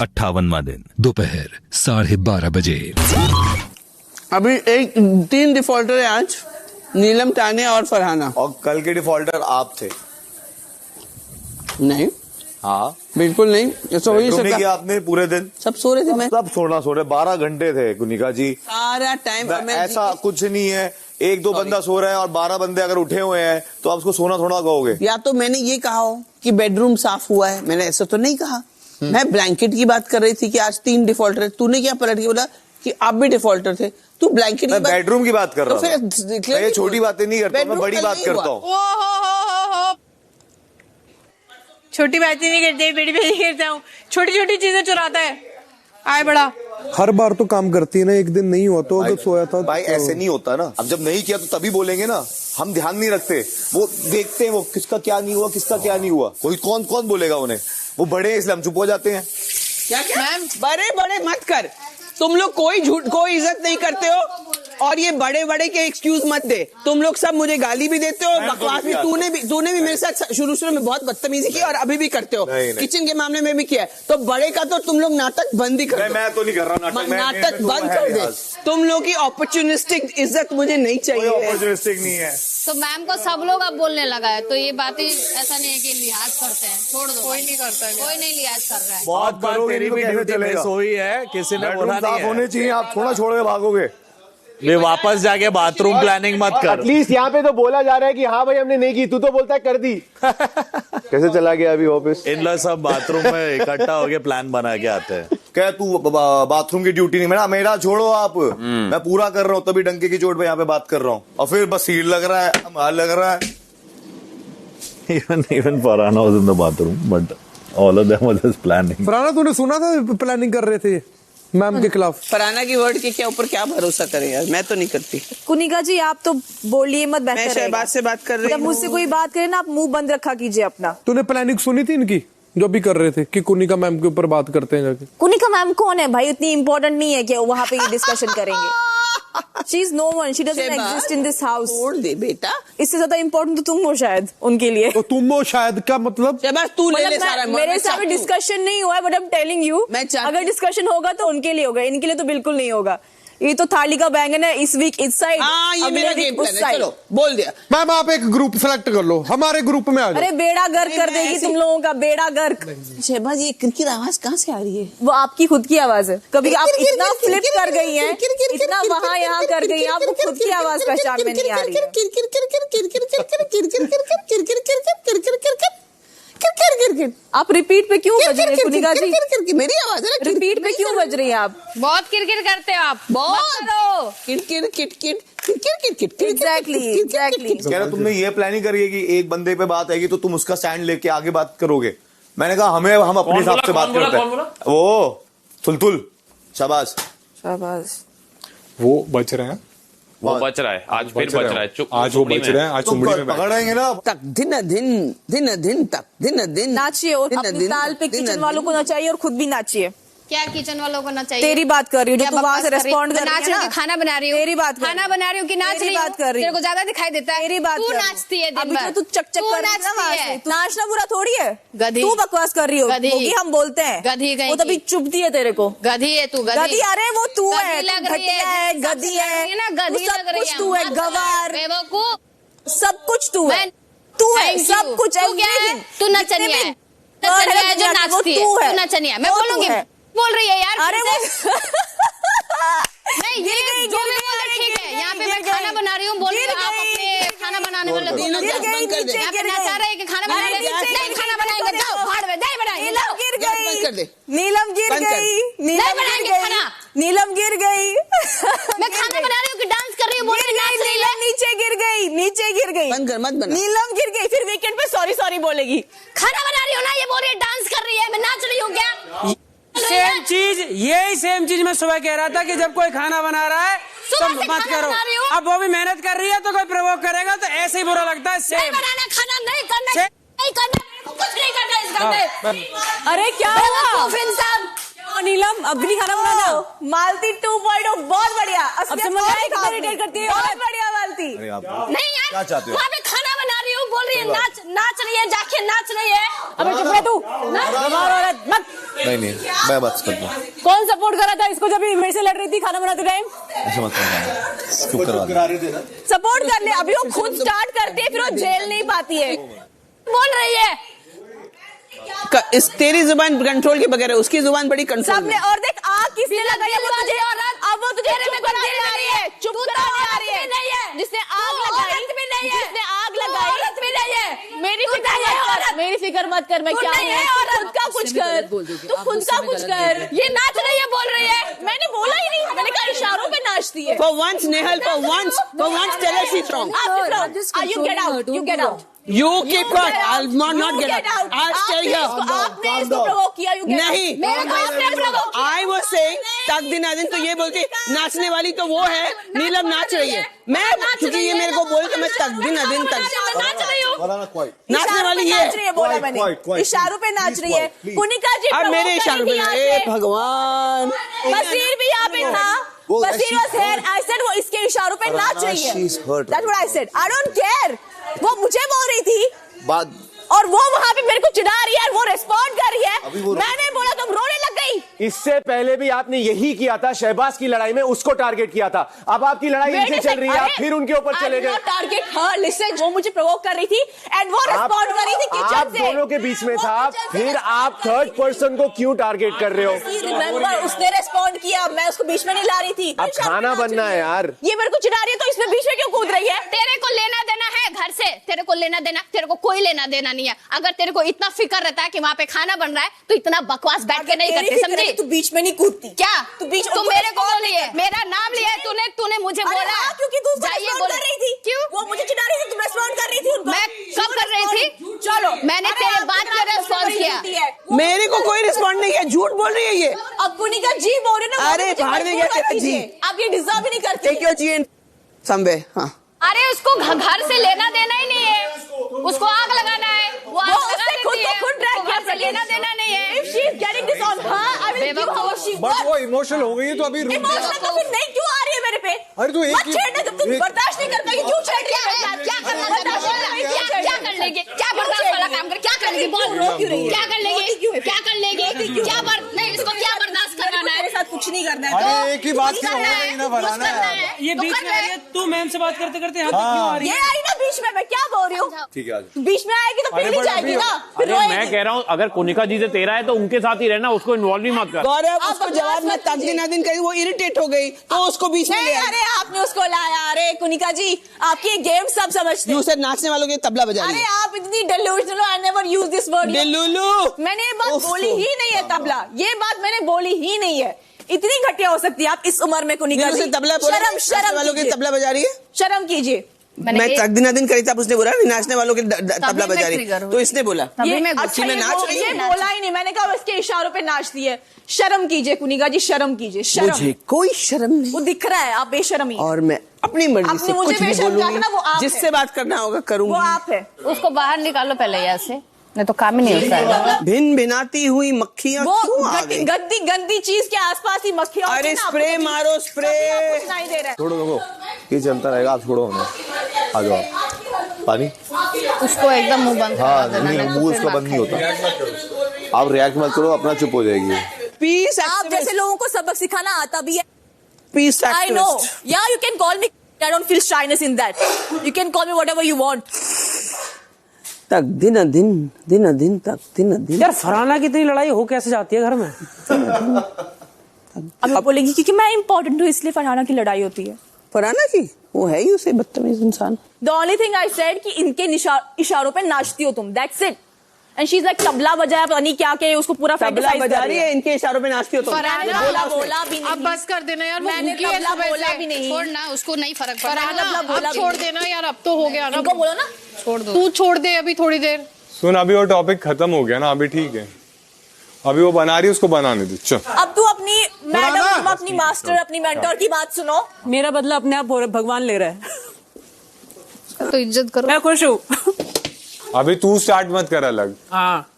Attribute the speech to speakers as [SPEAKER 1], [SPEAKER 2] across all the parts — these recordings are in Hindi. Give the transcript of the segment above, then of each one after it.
[SPEAKER 1] 58वां दिन
[SPEAKER 2] दोपहर 12:30 बजे।
[SPEAKER 3] अभी 3 डिफॉल्टर है आज, नीलम, तानिया और फरहाना।
[SPEAKER 4] और कल के डिफॉल्टर आप थे।
[SPEAKER 3] नहीं,
[SPEAKER 4] हाँ
[SPEAKER 3] बिल्कुल नहीं, ऐसा हो ही
[SPEAKER 4] नहीं
[SPEAKER 3] सकता।
[SPEAKER 4] किया आपने पूरे दिन?
[SPEAKER 3] सब सो रहे थे, मैं
[SPEAKER 4] सब सो रहे 12 घंटे थे कुनिका जी।
[SPEAKER 3] सारा टाइम
[SPEAKER 4] ऐसा कुछ नहीं है, एक दो बंदा सो रहा है और 12 बंदे अगर उठे हुए हैं तो आप उसको सोना थोड़ा कहोगे।
[SPEAKER 3] या तो मैंने ये कहा हो कि बेडरूम साफ हुआ है, मैंने ऐसा तो नहीं कहा। मैं ब्लैंकेट की बात कर रही थी कि आज 3 डिफॉल्टर है। तूने क्या पलट के बोला कि आप भी डिफॉल्टर थे? तू ब्लैंकेट
[SPEAKER 4] मैं बेडरूम की बात कर रहा हूँ।
[SPEAKER 3] तो
[SPEAKER 4] मैं ये छोटी बातें नहीं करता, मैं बड़ी बात करता हूँ।
[SPEAKER 5] छोटी बातें नहीं करते, बड़ी बातें करता हूँ, छोटी छोटी चीजें चुराता है। आए बड़ा,
[SPEAKER 6] हर बार तो काम करती है ना, एक दिन नहीं हुआ तो सोया था।
[SPEAKER 4] भाई ऐसे नहीं होता ना, अब जब नहीं किया तो तभी बोलेंगे ना। हम ध्यान नहीं रखते, वो देखते हैं वो किसका क्या नहीं हुआ, किसका क्या नहीं हुआ। कोई कौन बोलेगा उन्हें, वो बड़े हैं इसलिए हम चुप हो जाते हैं।
[SPEAKER 3] क्या मैम, बड़े बड़े मत कर। तुम लोग कोई झूठ, कोई इज्जत नहीं करते हो और ये बड़े बड़े के एक्सक्यूज मत दे। तुम लोग सब मुझे गाली भी देते हो, बकवास भी। तूने भी मेरे साथ शुरू में बहुत बदतमीजी की और अभी भी करते हो। किचन के मामले में भी किया है। तो बड़े का तो तुम लोग नाटक बंद ही कर दो।
[SPEAKER 4] मैं तो नहीं कर रहा
[SPEAKER 3] नाटक बंद कर दे। तुम लोग की अपॉर्चुनिस्टिक इज्जत मुझे नहीं चाहिए।
[SPEAKER 4] अपॉर्चुनिस्टिक नहीं है।
[SPEAKER 7] तो मैम को सब लोग अब बोलने लगा है, तो ये बातें ऐसा नहीं है कि लिहाज करते हैं, छोड़ दो। कोई नहीं करता है, कोई नहीं लिहाज कर रहा है।
[SPEAKER 4] बहुत बार तेरी भी ड्यूटी मिस हुई है, किसी ने बोला नहीं है। होने चाहिए, आप थोड़ा छोड़ के भागोगे।
[SPEAKER 8] वे वापस जाके बाथरूम प्लानिंग मत कर।
[SPEAKER 9] एटलीस्ट यहाँ पे तो बोला जा रहा है कि हाँ भाई हमने नहीं की, तू तो बोलता है कर दी। कैसे चला गया अभी वापस?
[SPEAKER 8] इन लोग सब बाथरूम में इकट्ठा होके प्लान बना के आते हैं।
[SPEAKER 4] क्या तू बाथरूम की ड्यूटी नहीं, मेरा छोड़ो आप, मैं पूरा कर रहा हूँ, तभी डंके की चोट पे यहाँ पे बात कर रहा हूँ। और फिर बस सीट लग रहा है, माल लग रहा है।
[SPEAKER 8] Even Farhana was in the bathroom, but all of them was just planning.
[SPEAKER 6] Farhana, तूने सुना था प्लानिंग कर रहे थे मैम के खिलाफ?
[SPEAKER 3] फरहाना की वर्ड के क्या ऊपर क्या भरोसा करें यार, मैं तो नहीं करती।
[SPEAKER 5] कुनिका जी आप तो बोलिए मत, बेहतर
[SPEAKER 3] मैं शहबाज से बात कर रही हूँ।
[SPEAKER 5] जब मुझसे कोई बात करे ना, आप मुंह बंद रखा कीजिए अपना।
[SPEAKER 6] तूने प्लानिंग सुनी थी इनकी जो भी कर रहे थे कि कुनिका मैम के ऊपर बात करते हैं जाके?
[SPEAKER 5] कुनिका मैम कौन है भाई? इतनी इंपॉर्टेंट नहीं है कि वहाँ पे ये डिस्कशन करेंगे। She is no one. She doesn't exist in this house.
[SPEAKER 3] छोड़ दे बेटा,
[SPEAKER 5] इससे ज्यादा इम्पोर्टेंट तो तुम हो शायद उनके लिए।
[SPEAKER 6] तो तुम हो शायद, क्या मतलब?
[SPEAKER 3] शहबाज तू ले ले सारा।
[SPEAKER 5] मेरे साथ डिस्कशन नहीं हुआ है, but I am telling you, अगर डिस्कशन होगा तो उनके लिए होगा, इनके लिए तो बिल्कुल नहीं होगा। ये तो थाली का बैंगन है, इस वीक इस साइड,
[SPEAKER 3] ये मेरा गेम प्लान है। चलो बोल दिया
[SPEAKER 6] मैम, आप एक ग्रुप सेलेक्ट कर लो, हमारे ग्रुप में आ जाओ।
[SPEAKER 5] अरे बेड़ा गर्क कर देगी तुम लोगों का, बेड़ा गर्क।
[SPEAKER 3] शहबाज ये किरकिर आवाज कहाँ से आ रही है?
[SPEAKER 5] वो आपकी खुद की आवाज है। कभी आप इतना फ्लिप कर गई हैं, इतना वहाँ यहाँ कर गई, आपको खुद की आवाज पहचान में नहीं आ रही है। आप रिपीट पे क्यों बज रहे हैं कुनिका जी?
[SPEAKER 3] मेरी आवाज है ना,
[SPEAKER 5] रिपीट पे क्यों बज रही है आप?
[SPEAKER 7] बहुत किरकिर करते हो आप, बहुत
[SPEAKER 3] किरकिर किटकिट।
[SPEAKER 5] एग्जैक्टली
[SPEAKER 4] कह रहा तुमने ये प्लानिंग करी है कि एक बंदे पे बात आएगी तो तुम उसका स्टैंड लेके आगे बात करोगे। मैंने कहा हम अपने हिसाब से बात करते हैं। वो तुलतुल, शाबाश
[SPEAKER 5] शाबाश।
[SPEAKER 10] वो बच रहे हैं,
[SPEAKER 11] वो बच रहा है, आज फिर बच रहा है।
[SPEAKER 10] आज वो बच रहे हैं, आज चुमड़ी में
[SPEAKER 4] पकड़ेंगे ना।
[SPEAKER 3] तक दिन तक दिन
[SPEAKER 5] नाचिए और अपनी ताल पे किचन वालों को नचाइए और खुद भी नाचिए।
[SPEAKER 7] क्या किचन वालों को ना चाहिए?
[SPEAKER 5] तेरी बात कर रही हूँ, जो तू वहाँ से रेस्पॉन्ड कर रही है ना।
[SPEAKER 7] खाना बना रही हूँ,
[SPEAKER 5] तेरी बात
[SPEAKER 7] खाना बना रही हूँ कि नाच रही हूँ?
[SPEAKER 5] बात कर रही
[SPEAKER 7] तेरे को ज्यादा दिखाई देता है?
[SPEAKER 5] तेरी बात
[SPEAKER 7] तू नाचती है दिन भर,
[SPEAKER 5] तू चक कर रही है ना वहाँ से। नाचना बुरा थोड़ी है,
[SPEAKER 7] गधी।
[SPEAKER 5] तू बकवास कर रही होगी, हम बोलते हैं
[SPEAKER 7] गधी गई।
[SPEAKER 5] वो तभी चुपती है तेरे को।
[SPEAKER 7] गधी है तू,
[SPEAKER 5] गधी। अरे वो तू है,
[SPEAKER 7] घटिया है,
[SPEAKER 5] गधी है
[SPEAKER 7] ना, गधी लग रही है।
[SPEAKER 5] तू है गवार,
[SPEAKER 7] बेवकूफ,
[SPEAKER 5] सब कुछ तू है, तू है सब कुछ।
[SPEAKER 7] तू नचनिया है, नचनिया है जो नाचती है, तू नचनिया। मैं बोलूंगी, बोल रही है यार।
[SPEAKER 5] अरे वो
[SPEAKER 7] नहीं, ये जो भी बोल रही ठीक है। यहाँ पे मैं खाना बना रही हूँ, बोल रही हूँ आप अपने खाना बनाने वाले
[SPEAKER 5] नीलम गिर गई,
[SPEAKER 7] यहाँ पे नचा रहे कि खाना बनाएंगे, नहीं खाना बनाएंगे, जाओ भाड़ में, नहीं बनाएंगे।
[SPEAKER 5] नीलम गिर गई, नीलम गिर गई,
[SPEAKER 7] नहीं बनाएंगे खाना,
[SPEAKER 5] नीलम गिर गई।
[SPEAKER 7] मैं खाना बना रही हूँ कि डांस कर रही हूँ, बोल रही नाच रही है।
[SPEAKER 5] नीचे गिर गई, नीचे गिर गई,
[SPEAKER 3] मत बना।
[SPEAKER 5] नीलम गिर गई, फिर वीकेंड पे सॉरी सॉरी बोलेगी।
[SPEAKER 7] खाना बना रही हूँ ना, ये बोल रही है डांस कर रही है, मैं नाच रही हूँ क्या?
[SPEAKER 12] सेम चीज, यही सेम चीज मैं सुबह कह रहा था कि जब कोई खाना बना रहा है तो मत करो। अब वो भी मेहनत कर रही है तो कोई प्रवोक करेगा तो ऐसे ही बुरा लगता है। सेम
[SPEAKER 7] बनाना, खाना नहीं करना, नहीं करना, कुछ नहीं करना इस घर में।
[SPEAKER 5] अरे क्या हुआ इंसान? नीलम अब भी खाना बनाना। मालती 2.0 बहुत बढ़िया। अब से मजा करती है, बहुत बढ़िया मालती।
[SPEAKER 7] नहीं यार, क्या चाहते हो? वहाँ पे खाना बना रही हूँ, बोल रही है नाच
[SPEAKER 5] नाच रही है, जाके नाच रही है। अबे चुप रह तू, गवार औरत मत।
[SPEAKER 4] नहीं मैं बात करता हूँ।
[SPEAKER 5] कौन सपोर्ट कर रहा था इसको जब ये मेरे से लड़ रही थी खाना बनाते टाइम?
[SPEAKER 4] ऐसा मत करना, चुप करवा दे।
[SPEAKER 5] सपोर्ट कर ले, अभी वो खुद स्टार्ट करती है फिर वो झेल नहीं पाती है। बोल रही है
[SPEAKER 3] इस तेरी जुबान कंट्रोल के बगैर है, उसकी जुबान बड़ी कंट्रोल
[SPEAKER 5] सबने। और देख आग किसने लगाई है वो तुझे, अब वो तुझे चुप कराने आ रही है, चुप कराने आ रही है। नहीं है जिसने आग लगाई, जिसने आग लगाई औरत भी नहीं है। मेरी फिक्र मत कर, मैं क्या हूँ, खुद का कुछ कर, तू खुद का कुछ कर। ये नाच रही है, बोल रही है, मैंने बोला ही नहीं, मैंने कहा इशारों पे नाचती है।
[SPEAKER 3] For once, Nehal, for once, tell her she's wrong.
[SPEAKER 5] You get out, you get out.
[SPEAKER 3] You keep quiet. I'll not get out. I'll stay here.
[SPEAKER 5] आपने इसको provoke किया, you get out.
[SPEAKER 3] नहीं,
[SPEAKER 5] मेरे को इसने provoke किया।
[SPEAKER 3] I was saying तक दिन तो ये बोलती नाचने वाली तो वो है, नीलम नाच रही है। मैं क्योंकि ये मेरे को बोले तो मैं तक दिन तक
[SPEAKER 5] नाच रही हूँ,
[SPEAKER 3] नाचने वाली है।
[SPEAKER 5] नाच रही है बोला मैंने, इशारों पे नाच रही है। कुनिका जी
[SPEAKER 3] अब मेरे
[SPEAKER 5] provoke
[SPEAKER 3] इशारों
[SPEAKER 5] कर रही
[SPEAKER 3] पे
[SPEAKER 5] थी यहाँ से।
[SPEAKER 3] भगवान।
[SPEAKER 5] बसीर भी यहाँ पे था, बसीर was here. I said वो इसके इशारों पे नाच रही है। That's what I said. I don't care. वो मुझे बोल रही थी और वो वहाँ पे मेरे को चिढ़ा रही है और वो रिस्पॉन्ड कर रही है। मैंने बोला तुम रोने लग गई।
[SPEAKER 9] इससे पहले भी आपने यही किया था, शहबाज की लड़ाई में उसको टारगेट किया था। अब आपकी लड़ाई इनसे चल रही है, आप फिर उनके ऊपर चले गए।
[SPEAKER 5] टारगेट हाँ, लिसन, वो मुझे प्रोवोक कर रही थी एंड वो रिस्पॉन्ड कर रही थी किचन
[SPEAKER 9] आप
[SPEAKER 5] से।
[SPEAKER 9] दोनों के बीच में था, फिर आप थर्ड पर्सन को क्यों टारगेट कर रहे हो?
[SPEAKER 5] रिमेंबर उसने रिस्पॉन्ड किया, मैं उसको बीच में नहीं ला रही थी।
[SPEAKER 9] अब खाना बनना है यार।
[SPEAKER 5] ये मेरे को चिढ़ा रही है तो इसमें बीच में क्यों कूद रही है?
[SPEAKER 7] तेरे को लेना देना है घर से, तेरे को लेना देना, तेरे को कोई लेना देना नहीं है। अगर तेरे को इतना फिक्र रहता है कि वहाँ पे खाना बन रहा है तो इतना बकवास बैठ के नहीं करते, समझी?
[SPEAKER 5] तू बीच में नहीं कूदती
[SPEAKER 7] क्या?
[SPEAKER 5] तू बीच
[SPEAKER 7] तू मेरे को बोली है, मेरा नाम लिया है तूने मुझे बोला
[SPEAKER 5] क्योंकि तू
[SPEAKER 7] जाइए
[SPEAKER 5] बोल रही थी।
[SPEAKER 7] क्यों?
[SPEAKER 5] वो मुझे चिढ़ा रही थी, तुम रिस्पॉन्ड कर रही थी उनको।
[SPEAKER 7] मैं कब कर रही थी?
[SPEAKER 5] चलो
[SPEAKER 7] मैंने तेरे बात का रिस्पॉन्स किया।
[SPEAKER 3] मेरे को कोई रिस्पॉन्ड नहीं किया, झूठ बोल रही है ये।
[SPEAKER 5] अब कुनिका जी बोल रहे ना,
[SPEAKER 3] अरे बाहर में गया तेरा जी।
[SPEAKER 5] आप ये डिजर्व ही नहीं करते।
[SPEAKER 3] Take your G in someway. हाँ
[SPEAKER 7] अरे उसको घर से लेना देना ही नहीं है, उसको आग लगाना है, वो आग लगा देती है, घर से लेना देना नहीं है।
[SPEAKER 5] If she is getting this on her, I will give her what she
[SPEAKER 10] but
[SPEAKER 5] wants.
[SPEAKER 10] वो इमोशनल हो गई है तो अभी रुक जा।
[SPEAKER 5] इमोशनल तो फिर नहीं क्यों आ रही है मेरे पे?
[SPEAKER 10] अरे तो
[SPEAKER 5] मत छेड़ना, जब तुम बर्दाश्त नहीं कर पाएगी क्यों छेड़ रही है?
[SPEAKER 7] क्या करना क्या कर लेगी? क्या बर्दाश्त वाला काम कर, क्या कर लेगी? बोल क्या कर लेगी? क्या कर लेगी? क्या नहीं, इसको क्या बर्दाश्त कराना है?
[SPEAKER 5] मेरे साथ कुछ नहीं करना है।
[SPEAKER 10] अरे एक ही बात क्यों हो रही है ना, बनाना है।
[SPEAKER 12] ये बीच में आ रही है, तू मैम से बात करते करते यहाँ तक क्यों आ रही है?
[SPEAKER 5] ये आई ना बीच में, मैं क्या बोल रही हूँ?
[SPEAKER 4] ठीक है
[SPEAKER 5] बीच में आएगी तो फिर नहीं जाएगी ना, फिर
[SPEAKER 11] अरे मैं
[SPEAKER 5] रोएगी।
[SPEAKER 11] कह रहा हूँ अगर कोनिका जी से तेरा है तो उनके साथ ही रहना, उसको इन्वॉल्व ही मत कर।
[SPEAKER 3] गौरव उसको जवाब में तक दिन कही, वो इरिटेट हो गई तो उसको बीच में ले
[SPEAKER 5] नहीं,
[SPEAKER 3] आई।
[SPEAKER 5] अरे आपने उसको लाया। अरे कुनिका जी, आपकी गेम सब समझते हैं।
[SPEAKER 3] उसे नाचने वालों के तबला बजा रही
[SPEAKER 5] अरे
[SPEAKER 3] है।
[SPEAKER 5] आप इतनी delusional, I never use this word.
[SPEAKER 3] डेलुलू।
[SPEAKER 5] मैंने ये बात बोली ही नहीं है तबला, ये बात मैंने बोली ही नहीं है। इतनी घटिया हो सकती है आप इस उम्र में कुनिका जी।
[SPEAKER 3] तबला बोला,
[SPEAKER 5] शर्म
[SPEAKER 3] वालों के
[SPEAKER 5] कीजिए,
[SPEAKER 3] तबला बजा रही है।
[SPEAKER 5] शर्म कीजिए।
[SPEAKER 3] मैं तक दिन करी था, उसने बोला नाचने वालों के तबला बजा रही, तो इसने बोला
[SPEAKER 5] ये
[SPEAKER 3] अच्छा मैं नाच रही
[SPEAKER 5] ये
[SPEAKER 3] हूँ।
[SPEAKER 5] बोला ही नहीं, मैंने कहा इसके इशारों पे नाचती है। शर्म कीजिए कुनिका जी, शर्म कीजिए, शर्म।
[SPEAKER 3] मुझे कोई शर्म नहीं,
[SPEAKER 5] वो दिख रहा है आप बेशर्म ही हैं।
[SPEAKER 3] और मैं अपनी मर्जी से
[SPEAKER 5] मुझे
[SPEAKER 3] कुछ भी
[SPEAKER 5] बेशर्म
[SPEAKER 3] बोलूंगी,
[SPEAKER 5] रखना, वो आप
[SPEAKER 3] जिससे
[SPEAKER 5] है।
[SPEAKER 3] बात करना होगा करूंगी।
[SPEAKER 5] वो आप है।
[SPEAKER 7] उसको बाहर निकालो पहले यहाँ से, नहीं तो काम ही नहीं होता है।
[SPEAKER 3] भिन भिनाती हुई मक्खियां
[SPEAKER 5] वो
[SPEAKER 3] क्यों आ गई?
[SPEAKER 5] गंदी चीज के आसपास ही मक्खियां।
[SPEAKER 3] अरे स्प्रे मारो, स्प्रे।
[SPEAKER 5] नहीं दे रहा है।
[SPEAKER 4] छोड़ो देखो, ये चलता रहेगा, आप छोड़ो हमें। आ जाओ पानी।
[SPEAKER 7] उसको एकदम मुंह बंद
[SPEAKER 4] हाँ नहीं, मुंह उसका बंद नहीं होता। आप रिएक्ट मत करो, अपना चुप हो जाएगी।
[SPEAKER 3] पीस
[SPEAKER 5] आप जैसे लोगों को सबक सिखाना आता भी है।
[SPEAKER 3] Peace
[SPEAKER 5] I know. Yeah, you can call me. I don't feel shyness in that. You can call me whatever you want.
[SPEAKER 3] तक दिन तक
[SPEAKER 12] यार फरहाना की इतनी लड़ाई हो कैसे जाती है घर में?
[SPEAKER 5] अब आप बोलेंगी क्योंकि मैं इम्पोर्टेंट हूँ इसलिए फरहाना की लड़ाई होती है।
[SPEAKER 3] फरहाना की वो है ही उसे बदतमीज इंसान।
[SPEAKER 5] The only thing I said कि इनके इशारों पे नाचती हो तुम, that's it. And she's like tabla बजाया पता नहीं क्या क्या, उसको पूरा
[SPEAKER 3] तबला बजा रही है, इनके इशारों पे नाचती हो तुम।
[SPEAKER 5] बोला भी नहीं।
[SPEAKER 7] अब बस कर देना यार,
[SPEAKER 5] मैंने तबला बोला भी नहीं।
[SPEAKER 7] छोड़ ना, उसको नहीं फर्क पड़
[SPEAKER 5] फरहाना
[SPEAKER 7] रहा।
[SPEAKER 5] बोला
[SPEAKER 7] अब छोड़ देना यार, अब तो हो गया ना।
[SPEAKER 5] इनको बोलो ना,
[SPEAKER 7] छोड़ दो, तू छोड़ दे अभी थोड़ी देर।
[SPEAKER 10] सुन अभी वो टॉपिक खत्म हो गया ना, अभी ठीक है, अभी वो बना रही है, उसको बनाने दे। चल
[SPEAKER 5] अब तू अपनी मैडम, तुम अपनी मास्टर, अपनी मेंटर की बात सुनो।
[SPEAKER 12] मेरा बदला अपने आप भगवान ले रहा है,
[SPEAKER 7] तो इज्जत करो।
[SPEAKER 12] मैं खुश हूँ।
[SPEAKER 10] अभी तू स्टार्ट मत कर अलग।
[SPEAKER 12] हाँ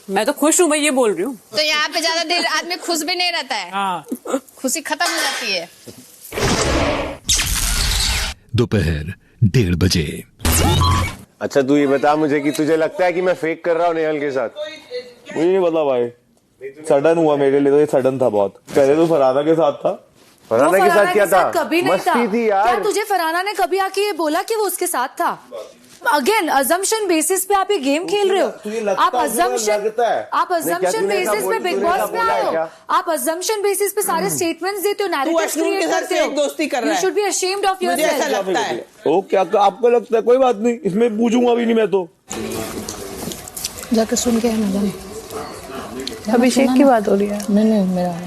[SPEAKER 12] मैं तो खुश हूँ, मैं ये बोल रही हूँ।
[SPEAKER 7] तो यहाँ पे ज्यादा देर आदमी खुश भी नहीं रहता है।
[SPEAKER 12] हाँ
[SPEAKER 7] खुशी खत्म हो जाती है।
[SPEAKER 2] दोपहर 1:30 बजे।
[SPEAKER 9] अच्छा तू ये बता मुझे कि तुझे लगता है कि मैं फेक कर रहा हूँ नेहल के साथ?
[SPEAKER 8] मुझे नहीं पता भाई, सडन हुआ मेरे लिए, तो ये सडन था बहुत। पहले तो फरहाना के साथ था।
[SPEAKER 9] फरहाना के साथ क्या था?
[SPEAKER 5] कभी नहीं था।
[SPEAKER 9] मस्ती थी यार।
[SPEAKER 5] क्या तुझे फरहाना ने कभी आके ये बोला कि वो उसके साथ था? अगेन अजम्पशन बेसिस पे आप ये गेम खेल रहे हो। आप अजम्पशन बेसिस पे बिग बॉस में आए हो। आप अजम्पशन बेसिस पे सारे स्टेटमेंट्स देते हो, नैरेटिव्स क्रिएट करते हो।
[SPEAKER 3] दोस्ती कर रहा है।
[SPEAKER 5] You should be ashamed of yourself.
[SPEAKER 3] मुझे ऐसा लगता है।
[SPEAKER 8] ओ क्या आपको लगता है? कोई बात नहीं, इसमें पूछूंगा भी नहीं मैं तो।
[SPEAKER 5] जाकर सुन के मैडम
[SPEAKER 7] अभिषेक की बात हो रही है।
[SPEAKER 5] नहीं मेरा